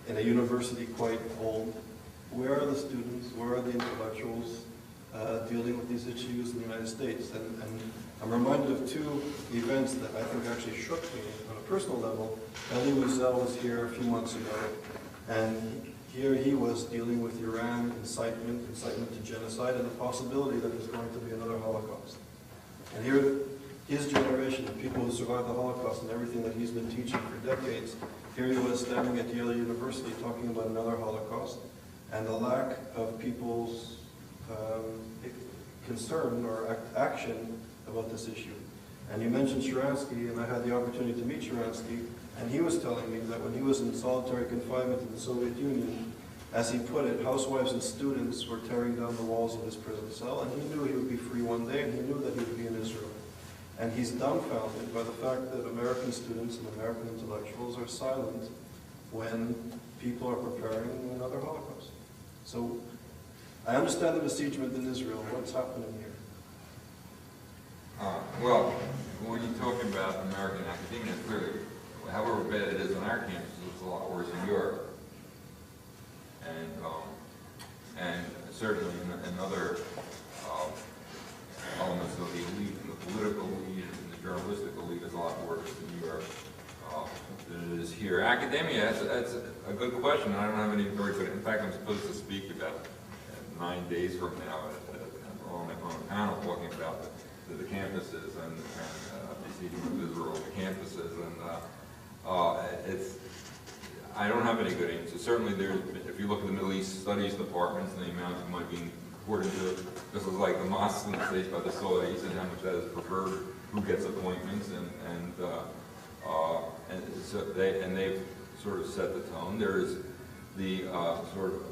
in a university quite old? Where are the students, where are the intellectuals dealing with these issues in the United States? And I'm reminded of two events that I think actually shook me on a personal level. Elie Wiesel was here a few months ago, and here he was dealing with Iran, incitement to genocide, and the possibility that there's going to be another Holocaust. And here, his generation, the people who survived the Holocaust and everything that he's been teaching for decades, here he was standing at Yale University talking about another Holocaust, and the lack of people's concern or action about this issue. And you mentioned Sharansky, and I had the opportunity to meet Sharansky, and he was telling me that when he was in solitary confinement in the Soviet Union, as he put it, housewives and students were tearing down the walls of his prison cell, and he knew he would be free one day, and he knew that he would be in Israel. And he's dumbfounded by the fact that American students and American intellectuals are silent when people are preparing another Holocaust. So I understand the besiegement in Israel. What's happening here? Well, when you're talking about American academia, clearly, however bad it is on our campuses, it's a lot worse in Europe. And certainly in other elements of the elite, and the political elite, and the journalistic elite is a lot worse in Europe than it is here. Academia, that's a good question. I don't have any very good, in fact, I'm supposed to speak about 9 days from now on a panel talking about the campuses and besieging of Israel, the campuses, and I don't have any good answers. Certainly, if you look at the Middle East Studies departments and the amount of money being poured into it, this is like the mosques in the States by the Saudis and how much that is preferred, who gets appointments, and they've sort of set the tone. There is the sort of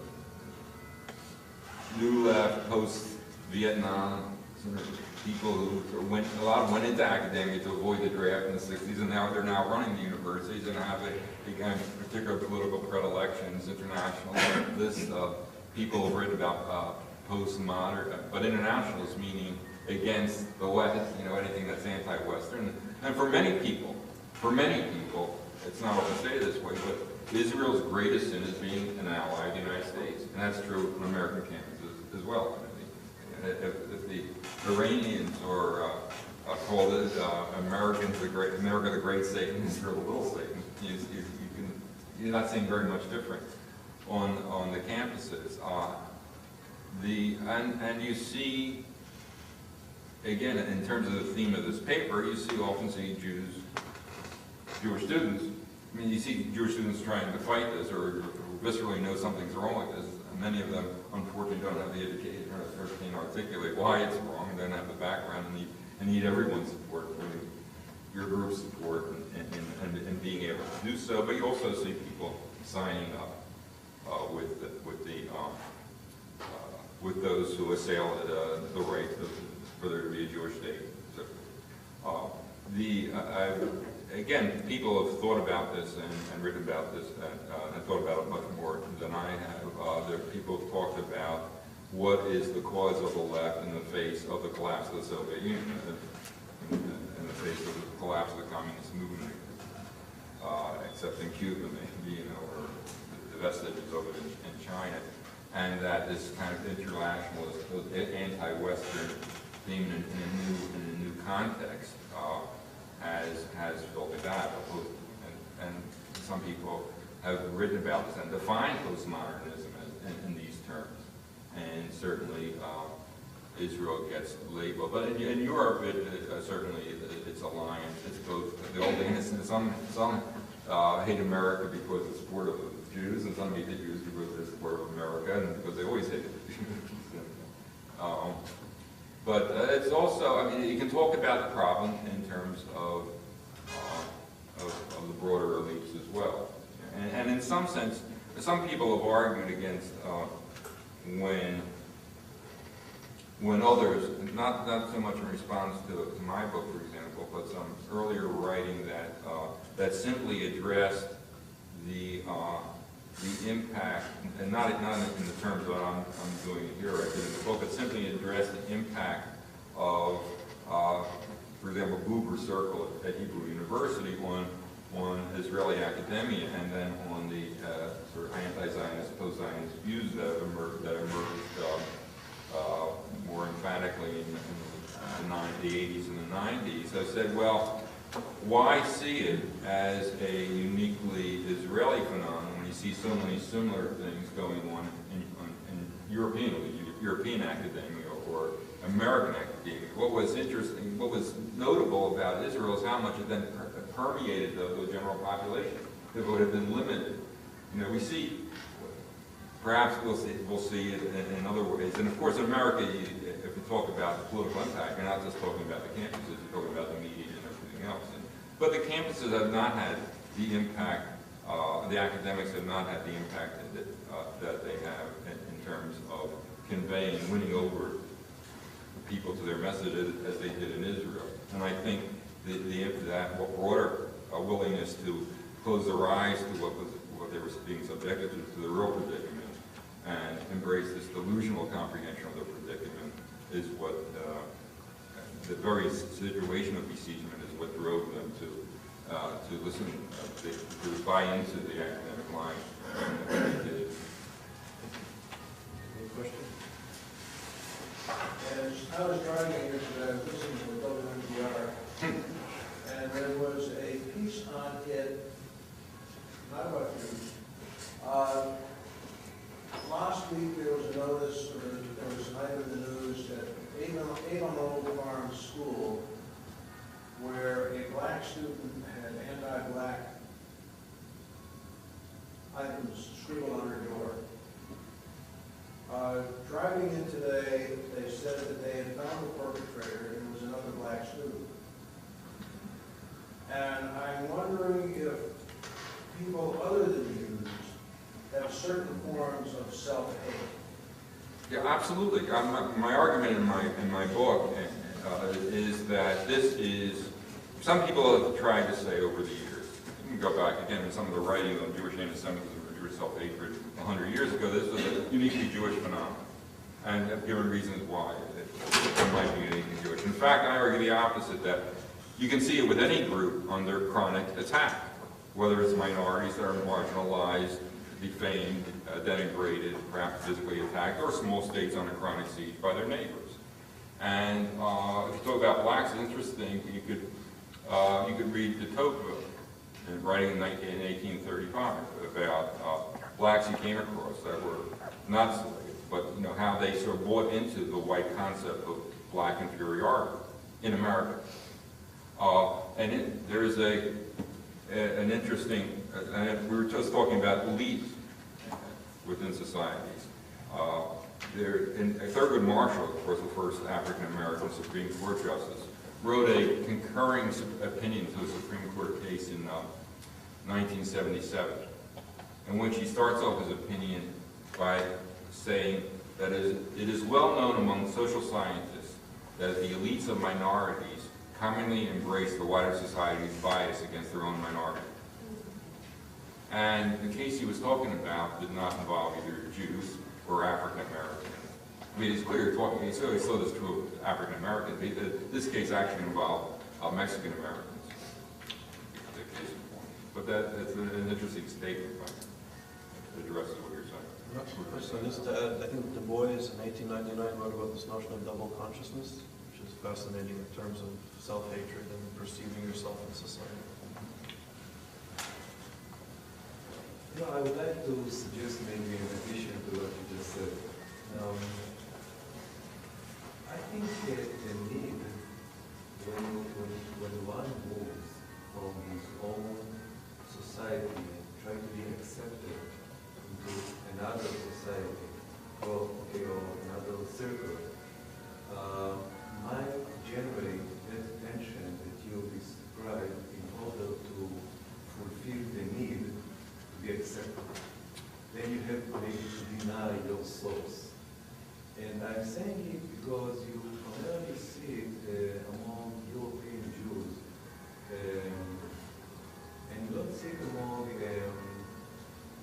new left, post-Vietnam, sort of people who a lot went into academia to avoid the draft in the 60s, and now they're running the universities and have become particular political predilections, internationalists, people have written about postmodern, but internationalists meaning against the West, anything that's anti-Western. And for many people, it's not often say this way, but Israel's greatest sin is being an ally of the United States, and that's true on American campuses as well. If the Iranians or call it America the Great Satan, Israel the Little Satan, you're not seeing very much different on the campuses. And you see, again, in terms of the theme of this paper, you often see Jewish students. I mean, you see Jewish students trying to fight this or viscerally know something's wrong with this. And many of them, unfortunately, don't have the education or can articulate why it's wrong, and don't have the background and need everyone's support, including your group's support and being able to do so. But you also see people signing up with those who assail the right for there to be a Jewish state. So, again, people have thought about this and written about this and thought about it much more than I have. People have talked about what is the cause of the left in the face of the collapse of the Soviet Union, in the face of the collapse of the communist movement, except in Cuba, maybe, or the vestiges of it in China. And that this kind of internationalist, anti-Western theme in a new context has filtered out. And some people have written about this and defined postmodernism in these terms. And certainly Israel gets labeled. But in Europe, certainly it's alliance. It's both the old innocent. Some hate America because it's support of Jews, and some hate the Jews because they're support of America, and because they always hated the Jews. But it's also, I mean, you can talk about the problem in terms of the broader elites as well. And in some sense, some people have argued against when others, not so much in response to my book, for example, but some earlier writing that simply addressed the impact, and not in the terms that I'm doing here, I did in the book, but simply address the impact of, for example, Buber Circle at Hebrew University on Israeli academia, and then on the sort of anti-Zionist, post-Zionist views that emerged more emphatically in the 80s and the 90s. I said, well, why see it as a uniquely Israeli phenomenon when you see so many similar things going on in European academia or American academia? What was interesting, what was notable about Israel is how much it then permeated the general population. It would have been limited. We see, perhaps we'll see it in other ways. And of course, in America, if you talk about the political impact, you're not just talking about the campuses, you're talking about the media and everything else. But the campuses have not had the impact, the academics have not had the impact that they have in terms of conveying, winning over the people to their message as they did in Israel. And I think that broader willingness to close their eyes to what they were being subjected to the real predicament, and embrace this delusional comprehension of the predicament is what the very situation of besiegement is what drove them to listen, to buy into the academic line that they did. Any questions? As I was driving here today, I was listening to WNPR, and there was a piece on it, not about you. Last week there was a notice, or there was an item in the news that Avon Old Farm School, where a black student had anti-black items scribbled on her door. Driving in today, they said that they had found the perpetrator, and it was another black student. And I'm wondering if people other than Jews have certain forms of self-hate. Yeah, absolutely. My argument in my book is that this is, some people have tried to say over the years, can go back again in some of the writing on Jewish anti-Semitism or Jewish self-hatred 100 years ago. This was a uniquely Jewish phenomenon, and I've given reasons why it might be uniquely Jewish. In fact, I argue the opposite, that you can see it with any group under chronic attack, whether it's minorities that are marginalized, defamed, denigrated, perhaps physically attacked, or small states under chronic siege by their neighbors. And if you talk about blacks, it's interesting. You could read de Tocqueville, writing in 1835 about blacks he came across that were not slaves, but how they sort of bought into the white concept of black inferiority in America. And there is an interesting, and we were just talking about elites within societies. Thurgood Marshall, of course, the first African-American Supreme Court justice, wrote a concurring opinion to a Supreme Court case in 1977, in which he starts off his opinion by saying that it is well known among social scientists that the elites of minorities commonly embrace the wider society's bias against their own minority. And the case he was talking about did not involve either Jews or African Americans. I mean, it's clear he saw this true of African Americans. This case actually involved Mexican Americans. But that's an interesting statement, but it addresses what you're saying. So just to add, I think Du Bois in 1899 wrote about this notion of double consciousness, which is fascinating in terms of self-hatred and perceiving yourself in society. I would like to suggest maybe in addition to what you just said. I think the need when one moves from his own society and try to be accepted into another society or another circle, might generate that tension that you described in order to fulfill the need to be accepted. Then you have maybe to deny your source. And I'm saying it because you primarily see it among European Jews, and you don't see it among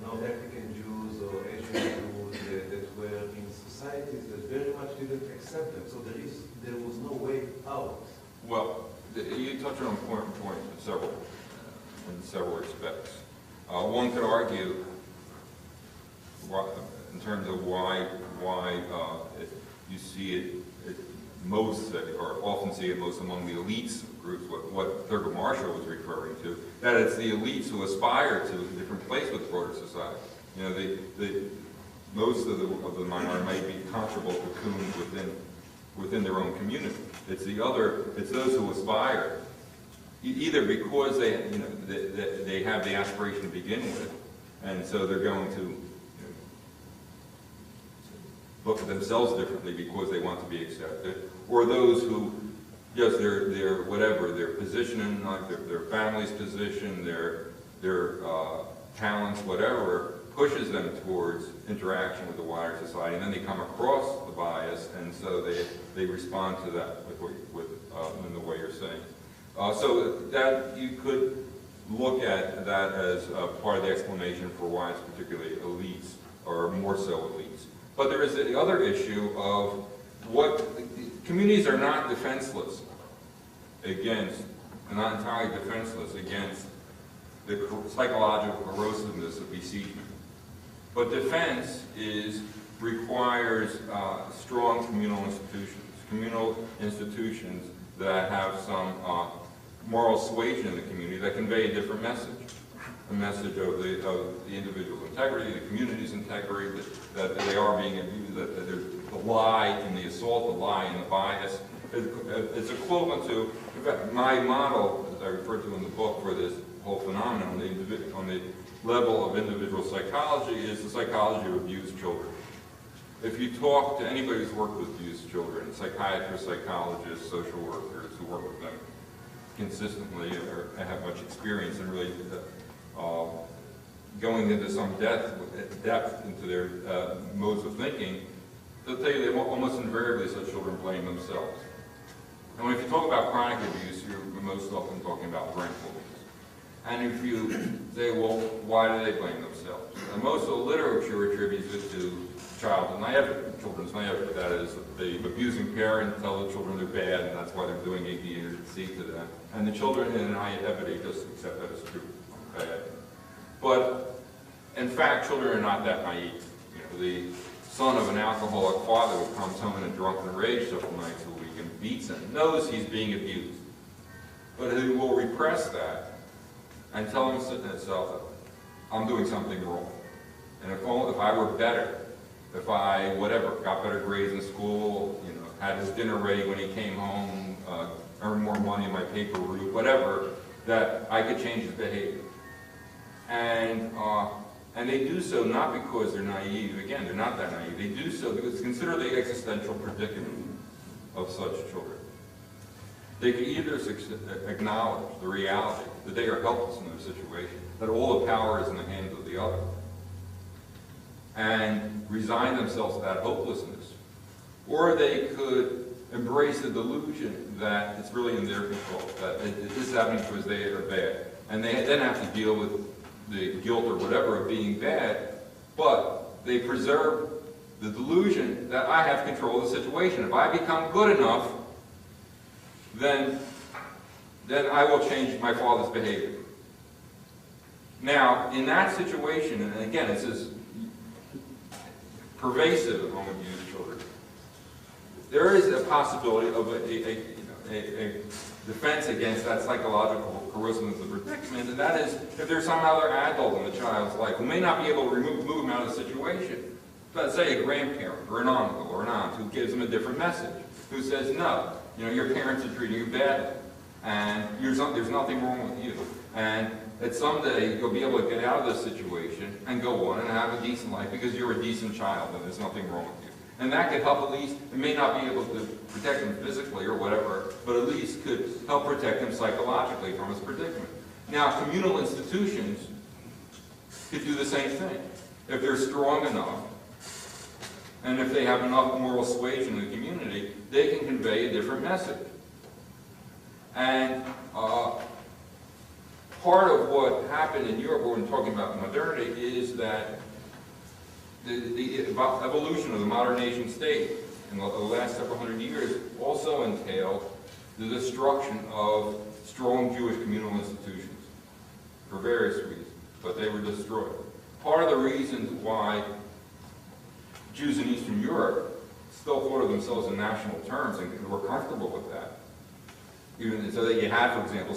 North African Jews or Asian Jews that were in societies that very much didn't accept them. So there was no way out. Well, you touch on an important point in several respects. One could argue, in terms of why you see it most, or often see it most among the elites groups, what Thurgood Marshall was referring to, that it's the elites who aspire to a different place with broader society. Most of the minority may be comfortable cocoons within their own community. It's those who aspire, either because they have the aspiration to begin with, and so they're going to look at themselves differently because they want to be accepted, or those who just their position in life, their family's position, their talents, whatever, pushes them towards interaction with the wider society, and then they come across the bias, and so they respond to that in the way you're saying. So that you could look at that as part of the explanation for why it's particularly elites, or more so elites. But there is the other issue of communities are not defenseless against, not entirely defenseless against the psychological corrosiveness of besiegement. But defense requires strong communal institutions that have some moral suasion in the community that convey a different message. A message of the individual's integrity, the community's integrity, that they are being abused, that there's the lie in the assault, the lie in the bias. It's equivalent to, in fact, my model, as I referred to in the book for this whole phenomenon on the level of individual psychology, is the psychology of abused children. If you talk to anybody who's worked with abused children, psychiatrists, psychologists, social workers who work with them consistently or have much experience in really going into some depth into their modes of thinking, they'll tell you they almost invariably such children blame themselves. And if you talk about chronic abuse, you're most often talking about parental abuse. And if you say, well, why do they blame themselves? And most of the literature attributes it to children's naivety. That is, the abusing parent tell the children they're bad, and that's why they're doing A, B, and C to them. And the children in naivety just accept that as true. Bad. But in fact, children are not that naive. The son of an alcoholic father who comes home in a drunken rage several nights a week and beats him knows he's being abused, but he will repress that and tell himself, I'm doing something wrong. And if I were better, if I, got better grades in school, had his dinner ready when he came home, earned more money in my paper route, whatever, that I could change his behavior. And they do so not because they're naive. Again, they're not that naive. They do so because consider the existential predicament of such children. They can either acknowledge the reality that they are helpless in their situation, that all the power is in the hands of the other, and resign themselves to that hopelessness, or they could embrace the delusion that it's really in their control, that this is happening because they are bad, and they then have to deal with the guilt or whatever of being bad, but they preserve the delusion that I have control of the situation. If I become good enough, then I will change my father's behavior. Now, in that situation, and again, this is pervasive among abused children, there is a possibility of a defense against that psychological corrosiveness of predicament, and that is if there's some other adult in the child's life who may not be able to move him out of the situation. Let's say a grandparent or an uncle or an aunt who gives him a different message, who says, no, your parents are treating you badly, and there's nothing wrong with you, and that someday you'll be able to get out of this situation and go on and have a decent life because you're a decent child and there's nothing wrong with you. And that could help at least, it may not be able to protect him physically or whatever, but at least could help protect him psychologically from his predicament. Now, communal institutions could do the same thing. If they're strong enough, and if they have enough moral suasion in the community, they can convey a different message. And part of what happened in Europe, when we're talking about modernity, is that the evolution of the modern nation state in the last several hundred years also entailed the destruction of strong Jewish communal institutions for various reasons, but they were destroyed. Part of the reasons why Jews in Eastern Europe still thought of themselves in national terms and were comfortable with that. Even so that you had, for example,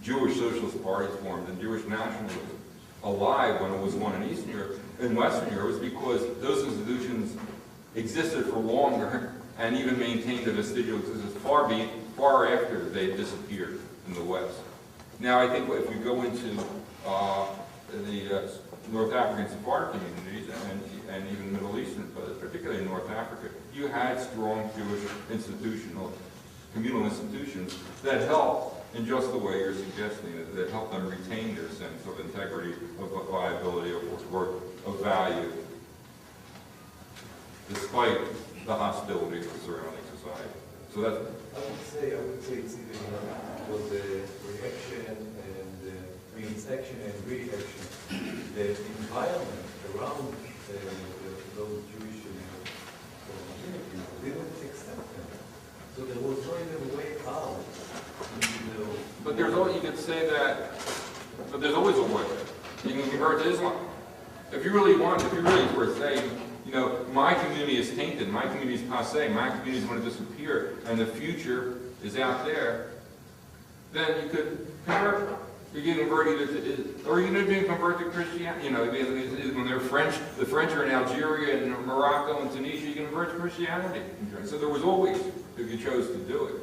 Jewish socialist parties formed and Jewish nationalism alive when it was one in Eastern Europe. In Western Europe, was because those institutions existed for longer and even maintained a vestigial existence far after they disappeared in the West. Now, I think if you go into the North African Sephardic communities and even Middle Eastern, but particularly in North Africa, you had strong Jewish communal institutions that helped in just the way you're suggesting, that help them retain their sense of integrity, of viability, of work, of value, despite the hostility of the surrounding society. So that's... I would say it's even was a reaction and it's action and reaction. The environment around those Jewish communities didn't accept them. So there was no even way out. But there's always, you could say that, but there's always a way. You can convert to Islam. If you really were saying, my community is tainted, my community is passé, my community is going to disappear, and the future is out there, then you could convert. You can convert either to, or you can even convert to Christianity. When they're French, the French are in Algeria and Morocco and Tunisia, you can convert to Christianity. So there was always, if you chose to do it.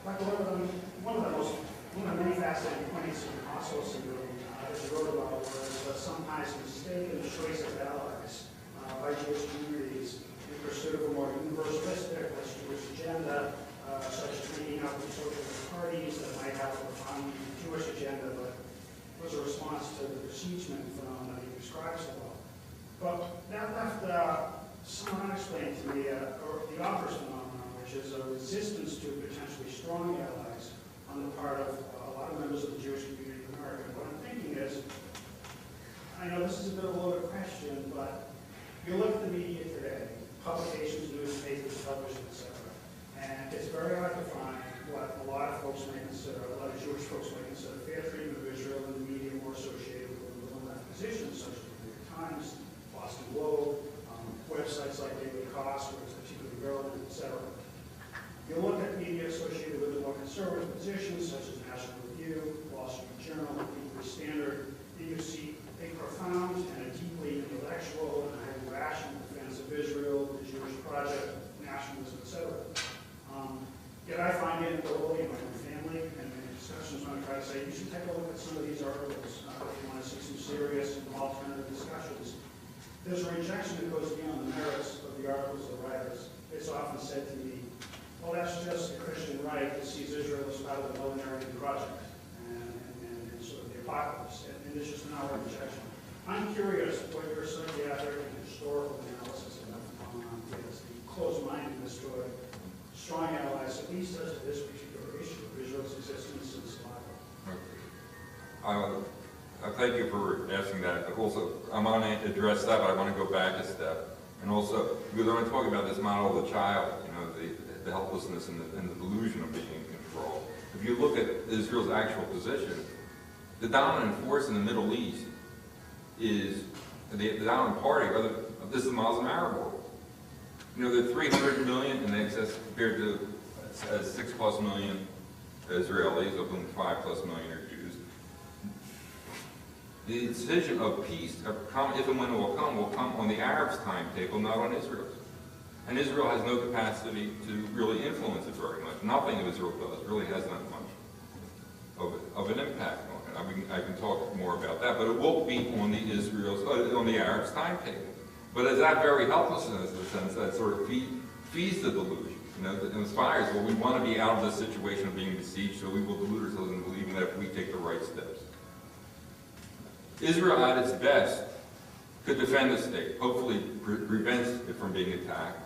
One of the many fascinating points in Oslo Syndrome that you wrote about was sometimes mistaken choice of allies by Jewish communities in pursuit of a more universalistic, less Jewish agenda, such as meeting up with socialist parties that might have a profound Jewish agenda, but was a response to the besiegement phenomenon you described so well. But that left somewhat unexplained to me, or the opposite phenomenon, which is a resistance to potentially strong allies on the part of a lot of members of the Jewish community in America. And what I'm thinking is, I know this is a bit of a loaded question, but you look at the media today, publications, newspapers, television, etc., and it's very hard to find what a lot of folks may consider, a lot of Jewish folks may consider fair treatment of Israel in the media more associated with left positions such as the New York Times, Boston Globe, websites like Daily Cost, where it's particularly relevant, etc. You look at media associated with the more conservative positions such as National Review, Wall Street Journal, Equal Standard, and you see a profound and a deeply intellectual and highly rational defense of Israel, the Jewish project, nationalism, etc. Yet I find anecdotally in my own family and in discussions when I try to say, you should take a look at some of these articles if you want to see some serious and alternative discussions. There's a rejection that goes beyond the merits of the articles of the writers. It's often said to me, well, that's just the Christian right that sees Israel as part of the millenarian project and sort of the apocalypse. And there's just an outright rejection. I'm curious what your psychiatric and historical analysis of that phenomenon is, the closed-mindedness toward strong allies, at least as to this particular issue of Israel's existence and survival. Thank you for asking that. Also, I'm going to address that, but I want to go back a step. And also, because I'm talking about this model of the child, you know, the helplessness and the delusion of being in control. If you look at Israel's actual position, the dominant force in the Middle East is the dominant party. This is the Muslim Arab world. You know, there are 300 million in excess compared to 6+ million Israelis, of whom 5+ million are Jews. The decision of peace, if and when it will come on the Arabs' timetable, not on Israel's. And Israel has no capacity to really influence it very much. Nothing Israel does really has that much of an impact on it. I can talk more about that, but it won't be on the Arabs' timetable. But it's that very helplessness, in the sense that sort of feeds the delusion. You know, that inspires, well, we want to be out of this situation of being besieged, so we will delude ourselves into believing that if we take the right steps. Israel, at its best, could defend the state, hopefully prevents it from being attacked,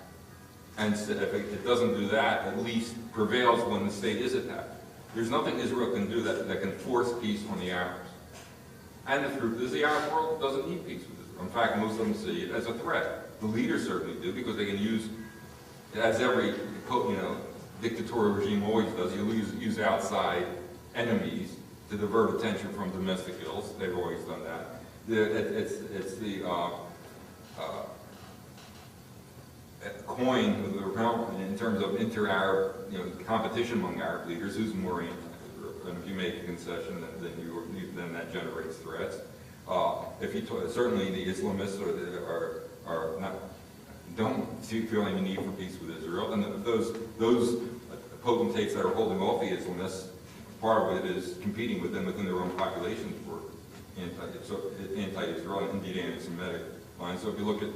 and if it doesn't do that, at least prevails when the state is attacked. There's nothing Israel can do that can force peace on the Arabs. And the truth is, the Arab world doesn't need peace with Israel. In fact, most of them see it as a threat. The leaders certainly do, because they can use, as every dictatorial regime always does, you use outside enemies to divert attention from domestic ills. They've always done that. It's the coin of the realm in terms of inter-Arab competition among Arab leaders. Who's more anti-Israel? And if you make a concession, then that generates threats. Certainly the Islamists don't feel any need for peace with Israel, and those potentates that are holding off the Islamists, part of it is competing with them within their own populations for anti-Israel and indeed anti-Semitic lines. So if you look at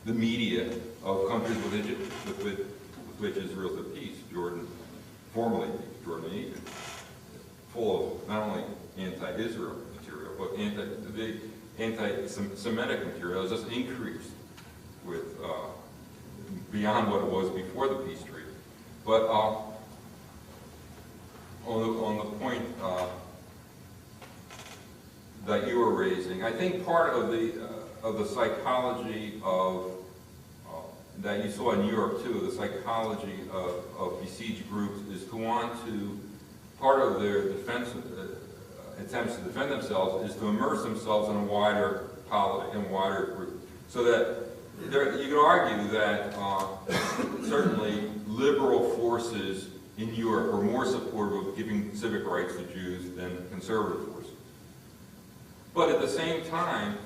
the media of countries with which Israel's at peace, Jordan, formerly Jordan and Egypt, full of not only anti-Israel material, but the anti-Semitic material has just increased with beyond what it was before the peace treaty. But on the point that you were raising, I think part of the psychology of that you saw in Europe too, the psychology of besieged groups is to want to, part of their defense attempts to defend themselves is to immerse themselves in a wider polity, in a wider group, so that you could argue that certainly liberal forces in Europe are more supportive of giving civic rights to Jews than conservative forces. But at the same time,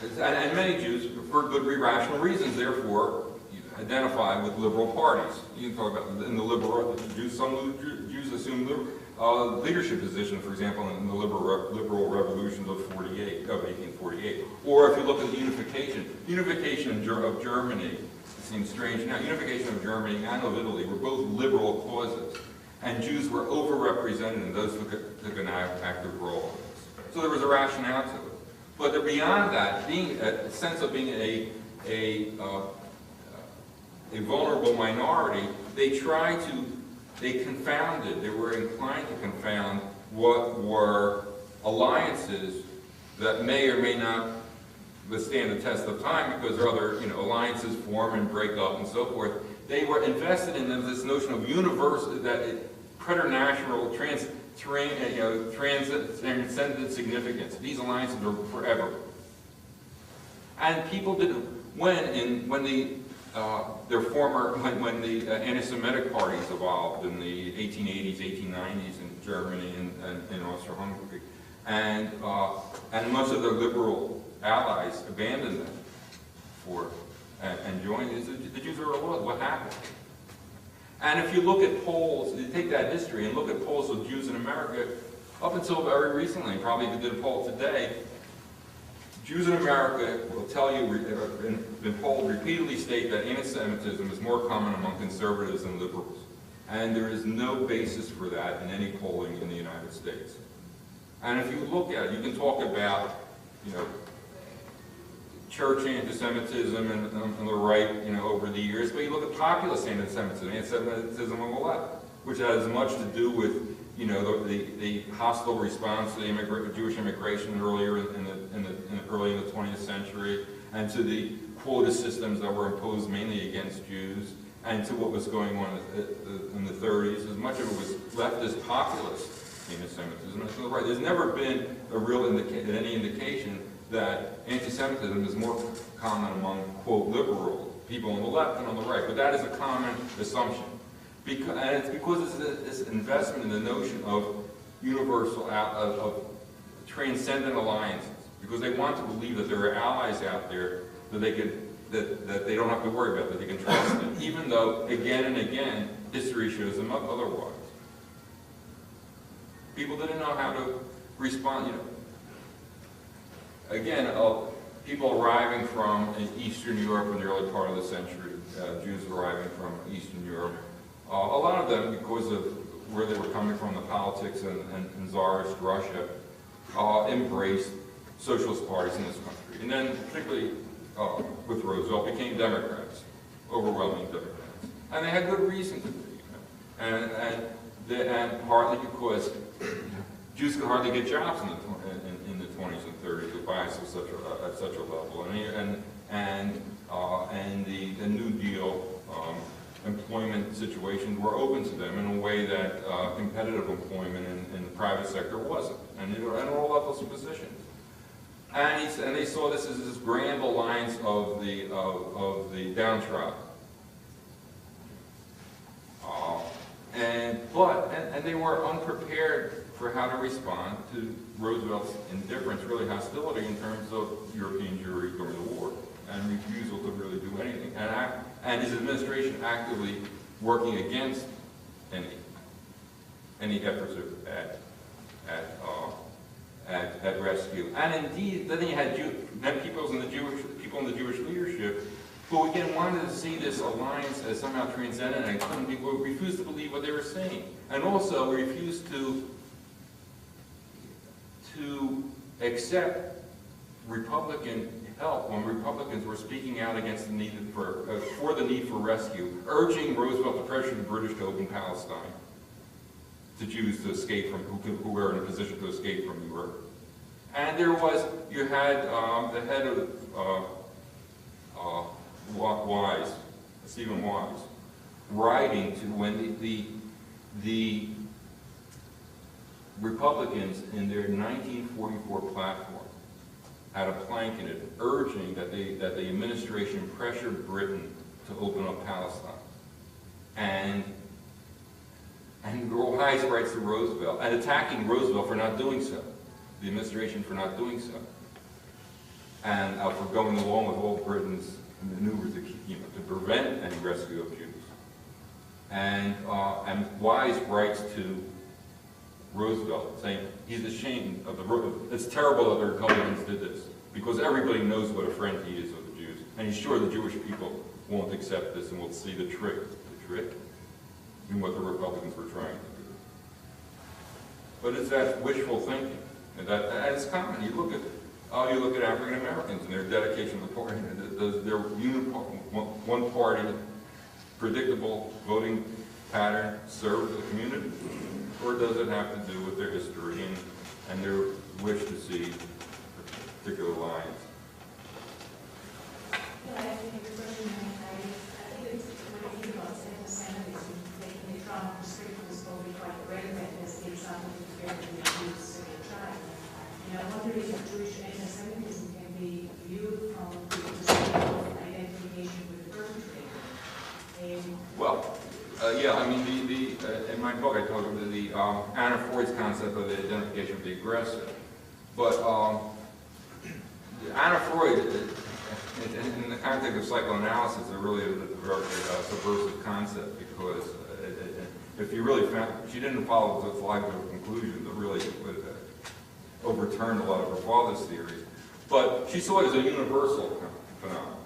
and many Jews, for good rational reasons, therefore, identify with liberal parties. You can talk about in the liberal Jews. Some Jews assume leadership position, for example, in the liberal revolutions of 1848. Or if you look at the unification of Germany, it seems strange now. Unification of Germany and of Italy were both liberal causes, and Jews were overrepresented, and those took an active role in this. So there was a rationale to it. But beyond that, being a sense of being a vulnerable minority, they try to they were inclined to confound what were alliances that may or may not withstand the test of time because there are other, alliances form and break up and so forth. They were invested in this notion of universal, preternational, transcendent significance. These alliances are forever. And people didn't, when the anti-Semitic parties evolved in the 1880s, 1890s in Germany and in Austro-Hungary, and most of their liberal allies abandoned them and joined. The Jews were lost. What happened? And if you look at polls, you take that history and look at polls of Jews in America, up until very recently, probably if you did a poll today, Jews in America will tell you, been polled, repeatedly state that anti-Semitism is more common among conservatives than liberals. And there is no basis for that in any polling in the United States. And if you look at it, you can talk about, church anti-Semitism and the right, over the years, but you look at populist anti-Semitism, anti-Semitism on the left, which has as much to do with, the hostile response to the Jewish immigration earlier early in the 20th century, and to the quota systems that were imposed mainly against Jews, and to what was going on in the 30s. As much of it was leftist populist anti-Semitism. And to the right, there's never been a real any indication that anti-Semitism is more common among, quote, liberal people on the left than on the right. But that is a common assumption. And it's because it's this investment in the notion of universal, of transcendent alliances. Because they want to believe that there are allies out there that they don't have to worry about, that they can trust them. Even though, again and again, history shows them otherwise. People didn't know how to respond, Again, people arriving from Eastern Europe in the early part of the century, Jews arriving from Eastern Europe, a lot of them, because of where they were coming from, the politics and Tsarist Russia, embraced socialist parties in this country. And then, particularly with Roosevelt, became Democrats, overwhelming Democrats. And they had good reason to be. And partly because Jews could hardly get jobs in the 20s and 30s, the bias was at such a level, and the New Deal employment situations were open to them in a way that competitive employment in the private sector wasn't, and at all levels of positions. And they saw this as this grand alliance of the downtrodden. And they were unprepared for how to respond to Roosevelt's indifference, really hostility in terms of European Jewry during the war, and refusal to really do anything, and his administration actively working against any efforts at rescue. And indeed, then you had people in the Jewish leadership who again wanted to see this alliance as somehow transcendent and couldn't be, refused to believe what they were saying, and also refused to accept Republican help when Republicans were speaking out against the need for the need for rescue, urging Roosevelt to pressure the British to open Palestine to Jews to escape from who were in a position to escape from Europe. And you had the head of YIISA, Stephen Wise, writing to when the Republicans in their 1944 platform had a plank in it urging that the administration pressured Britain to open up Palestine. And Wise writes to Roosevelt, and attacking Roosevelt for not doing so, the administration for not doing so, and for going along with all Britain's maneuvers to prevent any rescue of Jews. And Wise writes to Roosevelt saying he's ashamed of it's terrible that the Republicans did this, because everybody knows what a friend he is of the Jews, and he's sure the Jewish people won't accept this and will see the trick in what the Republicans were trying to do. But it's that wishful thinking, and it's common. You look at African Americans and their dedication to the party, their one party, predictable voting pattern serve the community? Or does it have to do with their history and their wish to see particular lines? Yeah, I think the question, I think it's when you think about antisemitism, taking it from perspective is probably quite relevant as the example of the abuse of a child. And I wonder if Jewish antisemitism can be viewed from the perspective of identification with the perpetrator. Well, yeah, I mean, in my book I talk about the Anna Freud's concept of the identification of the aggressor. But Anna Freud, in the context of psychoanalysis, is really a very subversive concept because if you really found, she didn't follow those logical conclusions that really would overturn a lot of her father's theories. But she saw it as a universal phenomenon.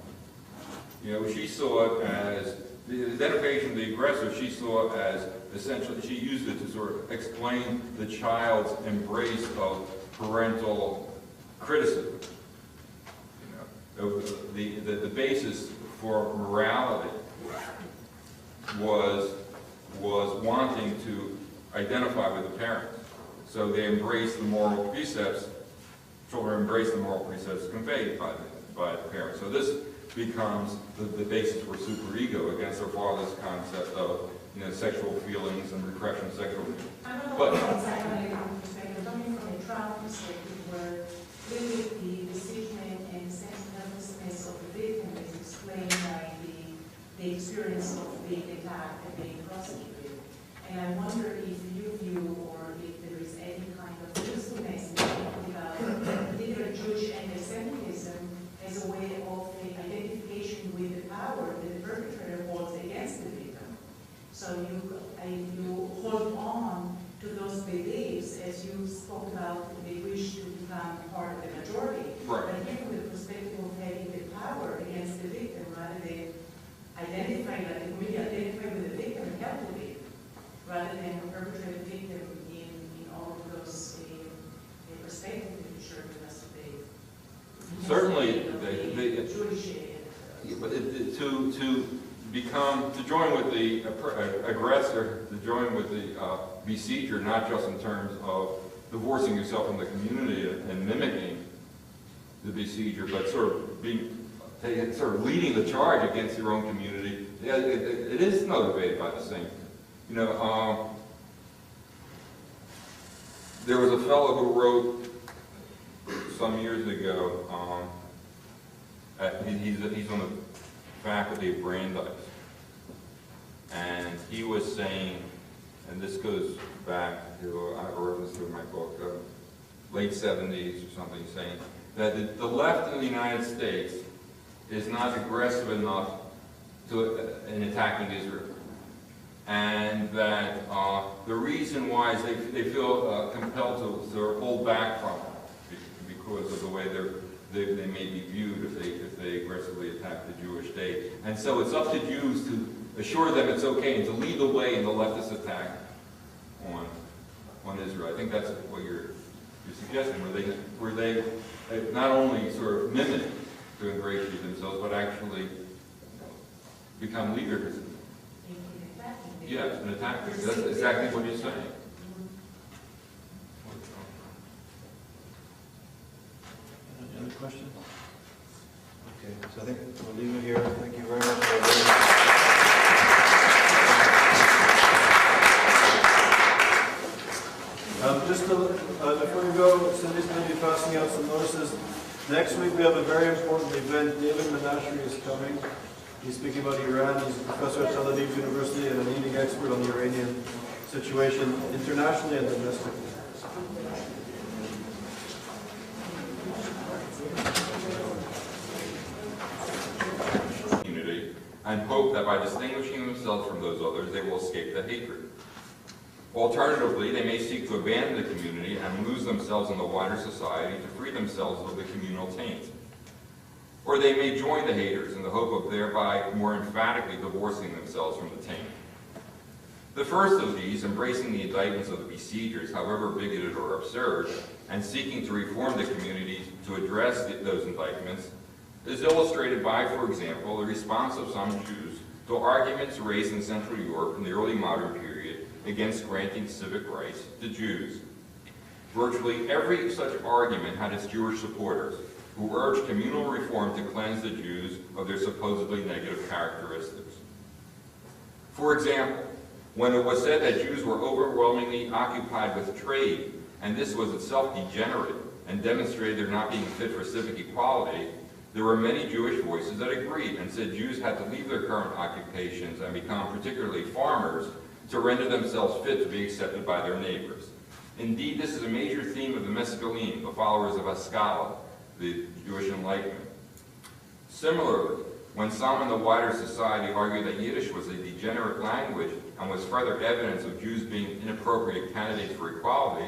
You know, she saw it as the identification of the aggressor. She saw it as essentially, she used it to sort of explain the child's embrace of parental criticism. The basis for morality was wanting to identify with the parents. So they embraced the moral precepts, children embrace the moral precepts conveyed by the parents. So this becomes the basis for superego against their father's concept of, you know, sexual feelings and repression of sexual feelings. I don't know But from psychoanalytic perspective, coming from a trial perspective where really the decision and sense of helplessness of the victim is explained by the experience of being attacked and being prosecuted. And I wonder if you view or if there is any kind of usefulness in thinking about particular Jewish antisemitism as a way of identification with the power that the perpetrator holds against the victim. So you hold on to those beliefs as you spoke about the wish to become part of the majority. Right. But here from the perspective of having the power against the victim rather than identifying, like the community identifying with the victim and help the victim, rather than perpetrate the victim in all of those perspectives that you shared with us today. certainly, The Jewish but to join with the aggressor, to join with the besieger, not just in terms of divorcing yourself from the community and mimicking the besieger, but sort of leading the charge against your own community. Yeah, it is motivated by the same. You know, there was a fellow who wrote some years ago. He's on the faculty of Brandeis, and he was saying, and this goes back to, I wrote this in my book, late 70s or something, saying that the left in the United States is not aggressive enough in attacking Israel. And that the reason why is they feel compelled to hold back from it because of the way they may be viewed if they aggressively attack the Jewish state. And so it's up to Jews to assure them it's okay and to lead the way in the leftist attack on Israel. I think that's what you're suggesting, where they not only sort of mimic to ingratiate themselves, but actually become leaders. Yes, an attack. That's exactly what he's saying. Any other questions? Okay, so I think we'll leave it here. Thank you very much. Just before you go, Cindy's going to be passing out some notices. Next week we have a very important event. David Menashri is coming. He's speaking about Iran. He's a professor at Tel Aviv University and a leading expert on the Iranian situation internationally and domestically. And hope that by distinguishing themselves from those others, they will escape the hatred. Alternatively, they may seek to abandon the community and lose themselves in the wider society to free themselves of the communal taint. Or they may join the haters in the hope of thereby more emphatically divorcing themselves from the taint. The first of these, embracing the indictments of the besiegers, however bigoted or absurd, and seeking to reform the community to address those indictments, is illustrated by, for example, the response of some Jews to arguments raised in Central Europe in the early modern period against granting civic rights to Jews. Virtually every such argument had its Jewish supporters, who urged communal reform to cleanse the Jews of their supposedly negative characteristics. For example, when it was said that Jews were overwhelmingly occupied with trade, and this was itself degenerate and demonstrated their not being fit for civic equality, there were many Jewish voices that agreed and said Jews had to leave their current occupations and become particularly farmers to render themselves fit to be accepted by their neighbors. Indeed, this is a major theme of the Mescaline, the followers of Haskalah, the Jewish Enlightenment. Similarly, when some in the wider society argued that Yiddish was a degenerate language and was further evidence of Jews being inappropriate candidates for equality,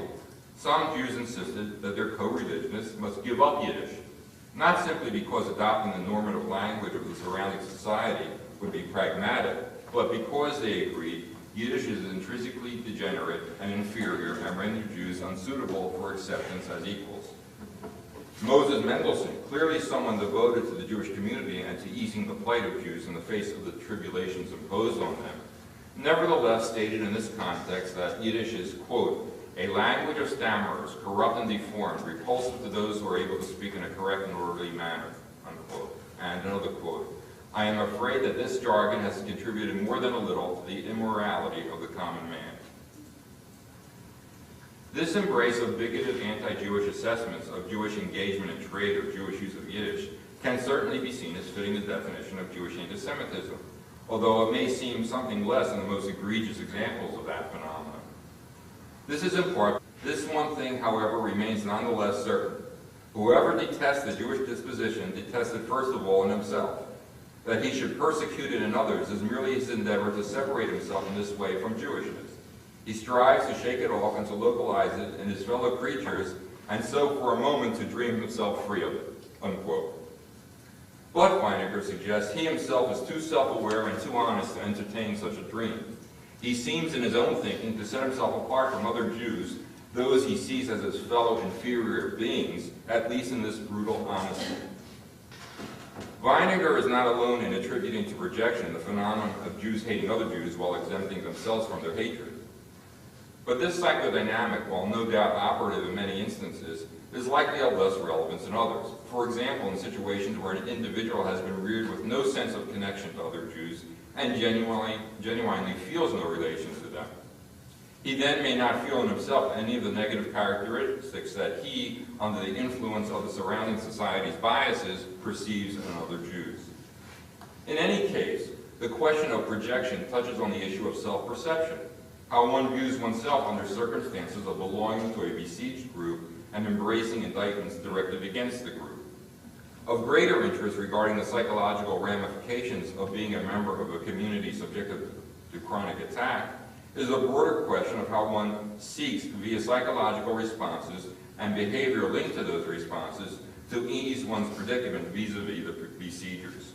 some Jews insisted that their co-religionists must give up Yiddish, not simply because adopting the normative language of the surrounding society would be pragmatic, but because they agreed Yiddish is intrinsically degenerate and inferior and rendered Jews unsuitable for acceptance as equals. Moses Mendelssohn, clearly someone devoted to the Jewish community and to easing the plight of Jews in the face of the tribulations imposed on them, nevertheless stated in this context that Yiddish is, quote, a language of stammerers, corrupt and deformed, repulsive to those who are able to speak in a correct and orderly manner, unquote. And another quote, I am afraid that this jargon has contributed more than a little to the immorality of the common man. This embrace of bigoted anti-Jewish assessments of Jewish engagement in trade or Jewish use of Yiddish can certainly be seen as fitting the definition of Jewish antisemitism, although it may seem something less than the most egregious examples of that phenomenon. This is in part. This one thing, however, remains nonetheless certain. Whoever detests the Jewish disposition detests it first of all in himself. That he should persecute it in others is merely his endeavor to separate himself in this way from Jewishness. He strives to shake it off and to localize it in his fellow creatures, and so for a moment to dream himself free of it, unquote. But, Weiniger suggests, he himself is too self-aware and too honest to entertain such a dream. He seems in his own thinking to set himself apart from other Jews, those he sees as his fellow inferior beings, at least in this brutal honesty. Weiniger is not alone in attributing to rejection the phenomenon of Jews hating other Jews while exempting themselves from their hatred. But this psychodynamic, while no doubt operative in many instances, is likely of less relevance in others. For example, in situations where an individual has been reared with no sense of connection to other Jews and genuinely feels no relation to them. He then may not feel in himself any of the negative characteristics that he, under the influence of the surrounding society's biases, perceives in other Jews. In any case, the question of projection touches on the issue of self-perception, how one views oneself under circumstances of belonging to a besieged group and embracing indictments directed against the group. Of greater interest regarding the psychological ramifications of being a member of a community subjected to chronic attack is a broader question of how one seeks via psychological responses and behavior linked to those responses to ease one's predicament vis-a-vis the besiegers.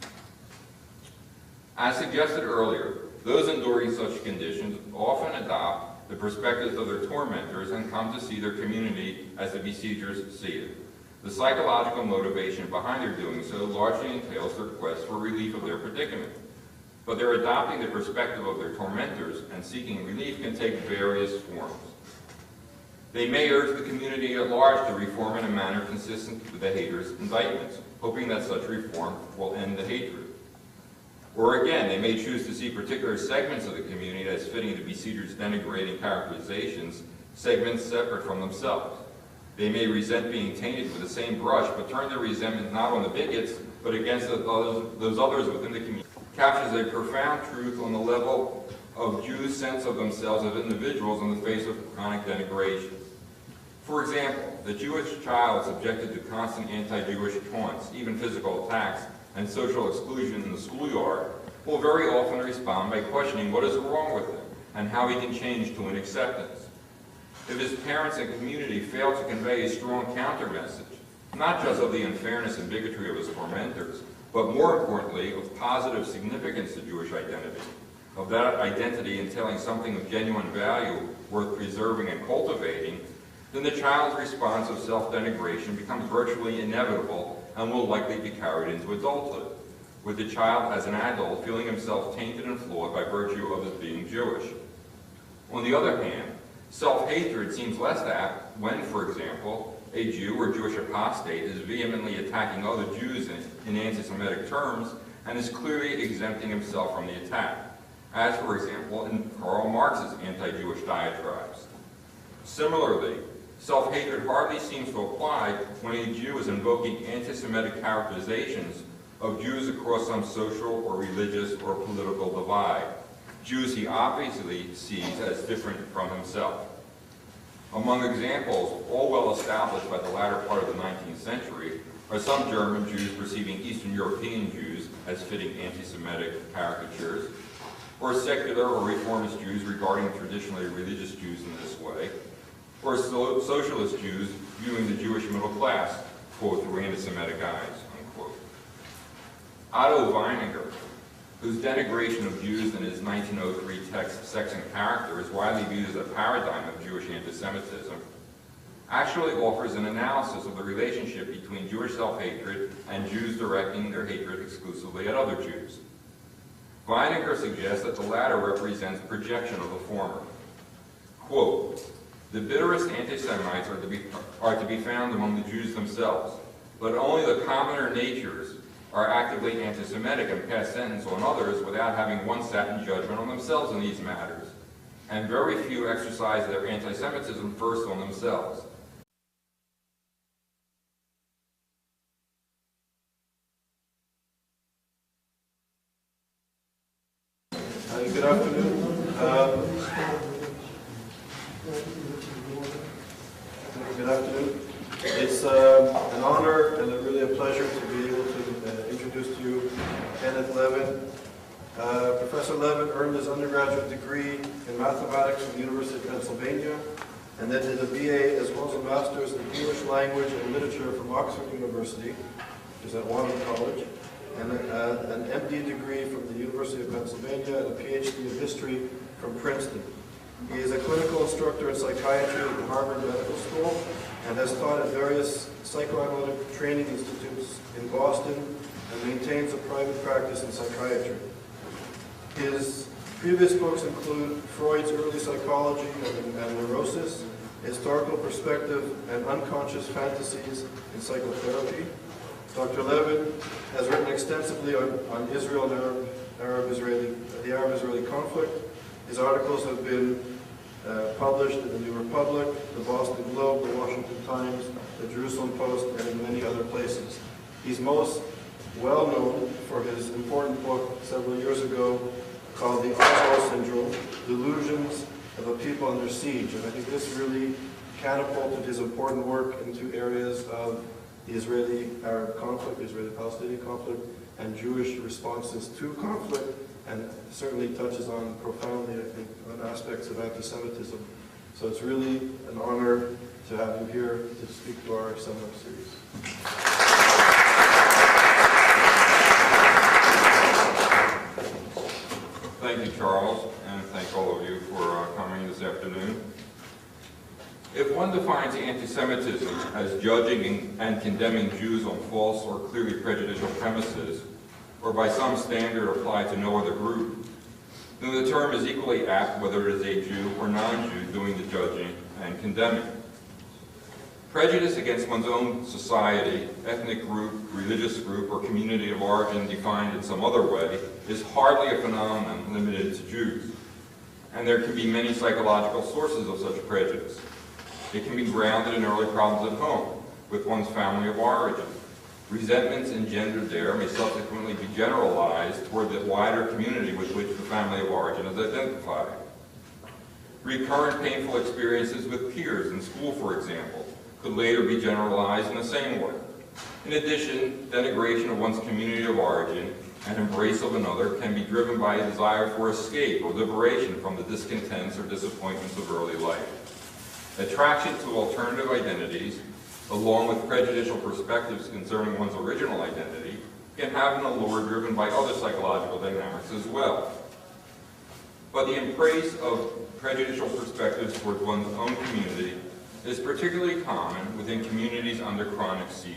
As suggested earlier, those enduring such conditions often adopt the perspectives of their tormentors and come to see their community as the besiegers see it. The psychological motivation behind their doing so largely entails their quest for relief of their predicament. But their adopting the perspective of their tormentors and seeking relief can take various forms. They may urge the community at large to reform in a manner consistent with the haters' indictments, hoping that such reform will end the hatred. Or again, they may choose to see particular segments of the community as fitting the besiegers' denigrating characterizations, segments separate from themselves. They may resent being tainted with the same brush, but turn their resentment not on the bigots, but against those others within the community. Captures a profound truth on the level of Jews' sense of themselves as individuals in the face of chronic denigration. For example, the Jewish child subjected to constant anti-Jewish taunts, even physical attacks, and social exclusion in the schoolyard will very often respond by questioning what is wrong with him and how he can change to an acceptance. If his parents and community fail to convey a strong counter-message, not just of the unfairness and bigotry of his tormentors, but more importantly, of positive significance to Jewish identity, of that identity entailing something of genuine value worth preserving and cultivating, then the child's response of self-denigration becomes virtually inevitable and will likely be carried into adulthood. with the child as an adult feeling himself tainted and flawed by virtue of his being Jewish. On the other hand, self-hatred seems less apt when, for example, a Jew or Jewish apostate is vehemently attacking other Jews in anti-Semitic terms and is clearly exempting himself from the attack, as, for example, in Karl Marx's anti-Jewish diatribes. Similarly, self-hatred hardly seems to apply when a Jew is invoking anti-Semitic characterizations of Jews across some social or religious or political divide, Jews he obviously sees as different from himself. Among examples, all well established by the latter part of the 19th century, are some German Jews perceiving Eastern European Jews as fitting anti-Semitic caricatures, or secular or reformist Jews regarding traditionally religious Jews in this way, or socialist Jews viewing the Jewish middle class, quote, through anti-Semitic eyes, unquote. Otto Weininger, whose denigration of Jews in his 1903 text Sex and Character is widely viewed as a paradigm of Jewish anti-Semitism, actually offers an analysis of the relationship between Jewish self-hatred and Jews directing their hatred exclusively at other Jews. Weininger suggests that the latter represents projection of the former. Quote, the bitterest anti-Semites are to be found among the Jews themselves, but only the commoner natures are actively anti-Semitic and pass sentence on others without having once sat in judgment on themselves in these matters, and very few exercise their anti-Semitism first on themselves. Good afternoon. Good afternoon. It's an honor and really a pleasure to be able to introduce to you Kenneth Levin. Professor Levin earned his undergraduate degree in mathematics from the University of Pennsylvania, and then did a BA as well as a master's in English language and literature from Oxford University, which is at Warren College, and an MD degree from the University of Pennsylvania and a PhD in history from Princeton. He is a clinical instructor in psychiatry at the Harvard Medical School and has taught at various psychoanalytic training institutes in Boston and maintains a private practice in psychiatry. His previous books include Freud's Early Psychology and Neurosis, Historical Perspective and Unconscious Fantasies in Psychotherapy. Dr. Levin has written extensively on Israel and the Arab-Israeli conflict. His articles have been published in the New Republic, the Boston Globe, the Washington Times, the Jerusalem Post, and in many other places. He's most well known for his important book several years ago called The Oslo Syndrome, Delusions of a People Under Siege. And I think this really catapulted his important work into areas of the Israeli-Arab conflict, the Israeli-Palestinian conflict, and Jewish responses to conflict, and certainly touches on profoundly, I think, on aspects of anti-Semitism. So it's really an honor to have you here to speak to our seminar series. Thank you, Charles, and thank all of you for coming this afternoon. If one defines anti-Semitism as judging and condemning Jews on false or clearly prejudicial premises, or by some standard applied to no other group, then the term is equally apt whether it is a Jew or non-Jew doing the judging and condemning. Prejudice against one's own society, ethnic group, religious group, or community of origin defined in some other way is hardly a phenomenon limited to Jews. And there can be many psychological sources of such prejudice. It can be grounded in early problems at home, with one's family of origin. Resentments engendered there may subsequently be generalized toward the wider community with which the family of origin is identified. Recurrent painful experiences with peers in school, for example, could later be generalized in the same way. In addition, denigration of one's community of origin and embrace of another can be driven by a desire for escape or liberation from the discontents or disappointments of early life. Attraction to alternative identities, along with prejudicial perspectives concerning one's original identity, can have an allure driven by other psychological dynamics as well. But the embrace of prejudicial perspectives towards one's own community is particularly common within communities under chronic siege.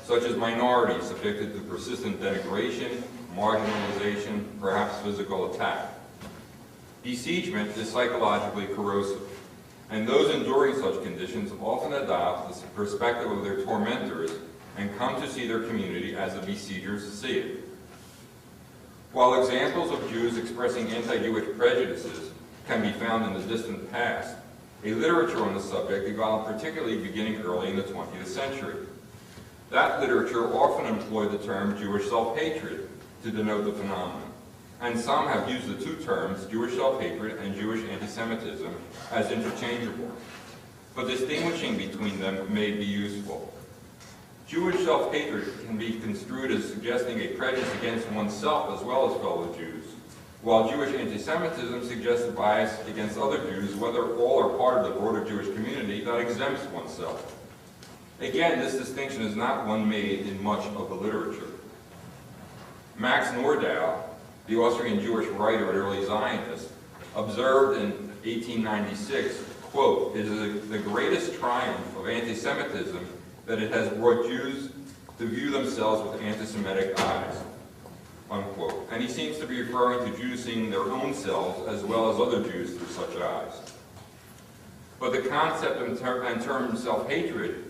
such as minorities subjected to persistent denigration, marginalization, perhaps physical attack. Besiegement is psychologically corrosive, and those enduring such conditions often adopt the perspective of their tormentors and come to see their community as the besiegers see it. While examples of Jews expressing anti-Jewish prejudices can be found in the distant past, a literature on the subject evolved particularly beginning early in the 20th century. That literature often employed the term Jewish self-hatred to denote the phenomenon, and some have used the two terms, Jewish self-hatred and Jewish anti-Semitism, as interchangeable. But distinguishing between them may be useful. Jewish self-hatred can be construed as suggesting a prejudice against oneself as well as fellow Jews, while Jewish anti-Semitism suggests a bias against other Jews, whether all or part of the broader Jewish community, that exempts oneself. Again, this distinction is not one made in much of the literature. Max Nordau, the Austrian Jewish writer and early Zionist, observed in 1896, quote, "It is the greatest triumph of anti-Semitism that it has brought Jews to view themselves with anti-Semitic eyes," unquote. And he seems to be referring to Jews seeing their own selves as well as other Jews through such eyes. But the concept and term self-hatred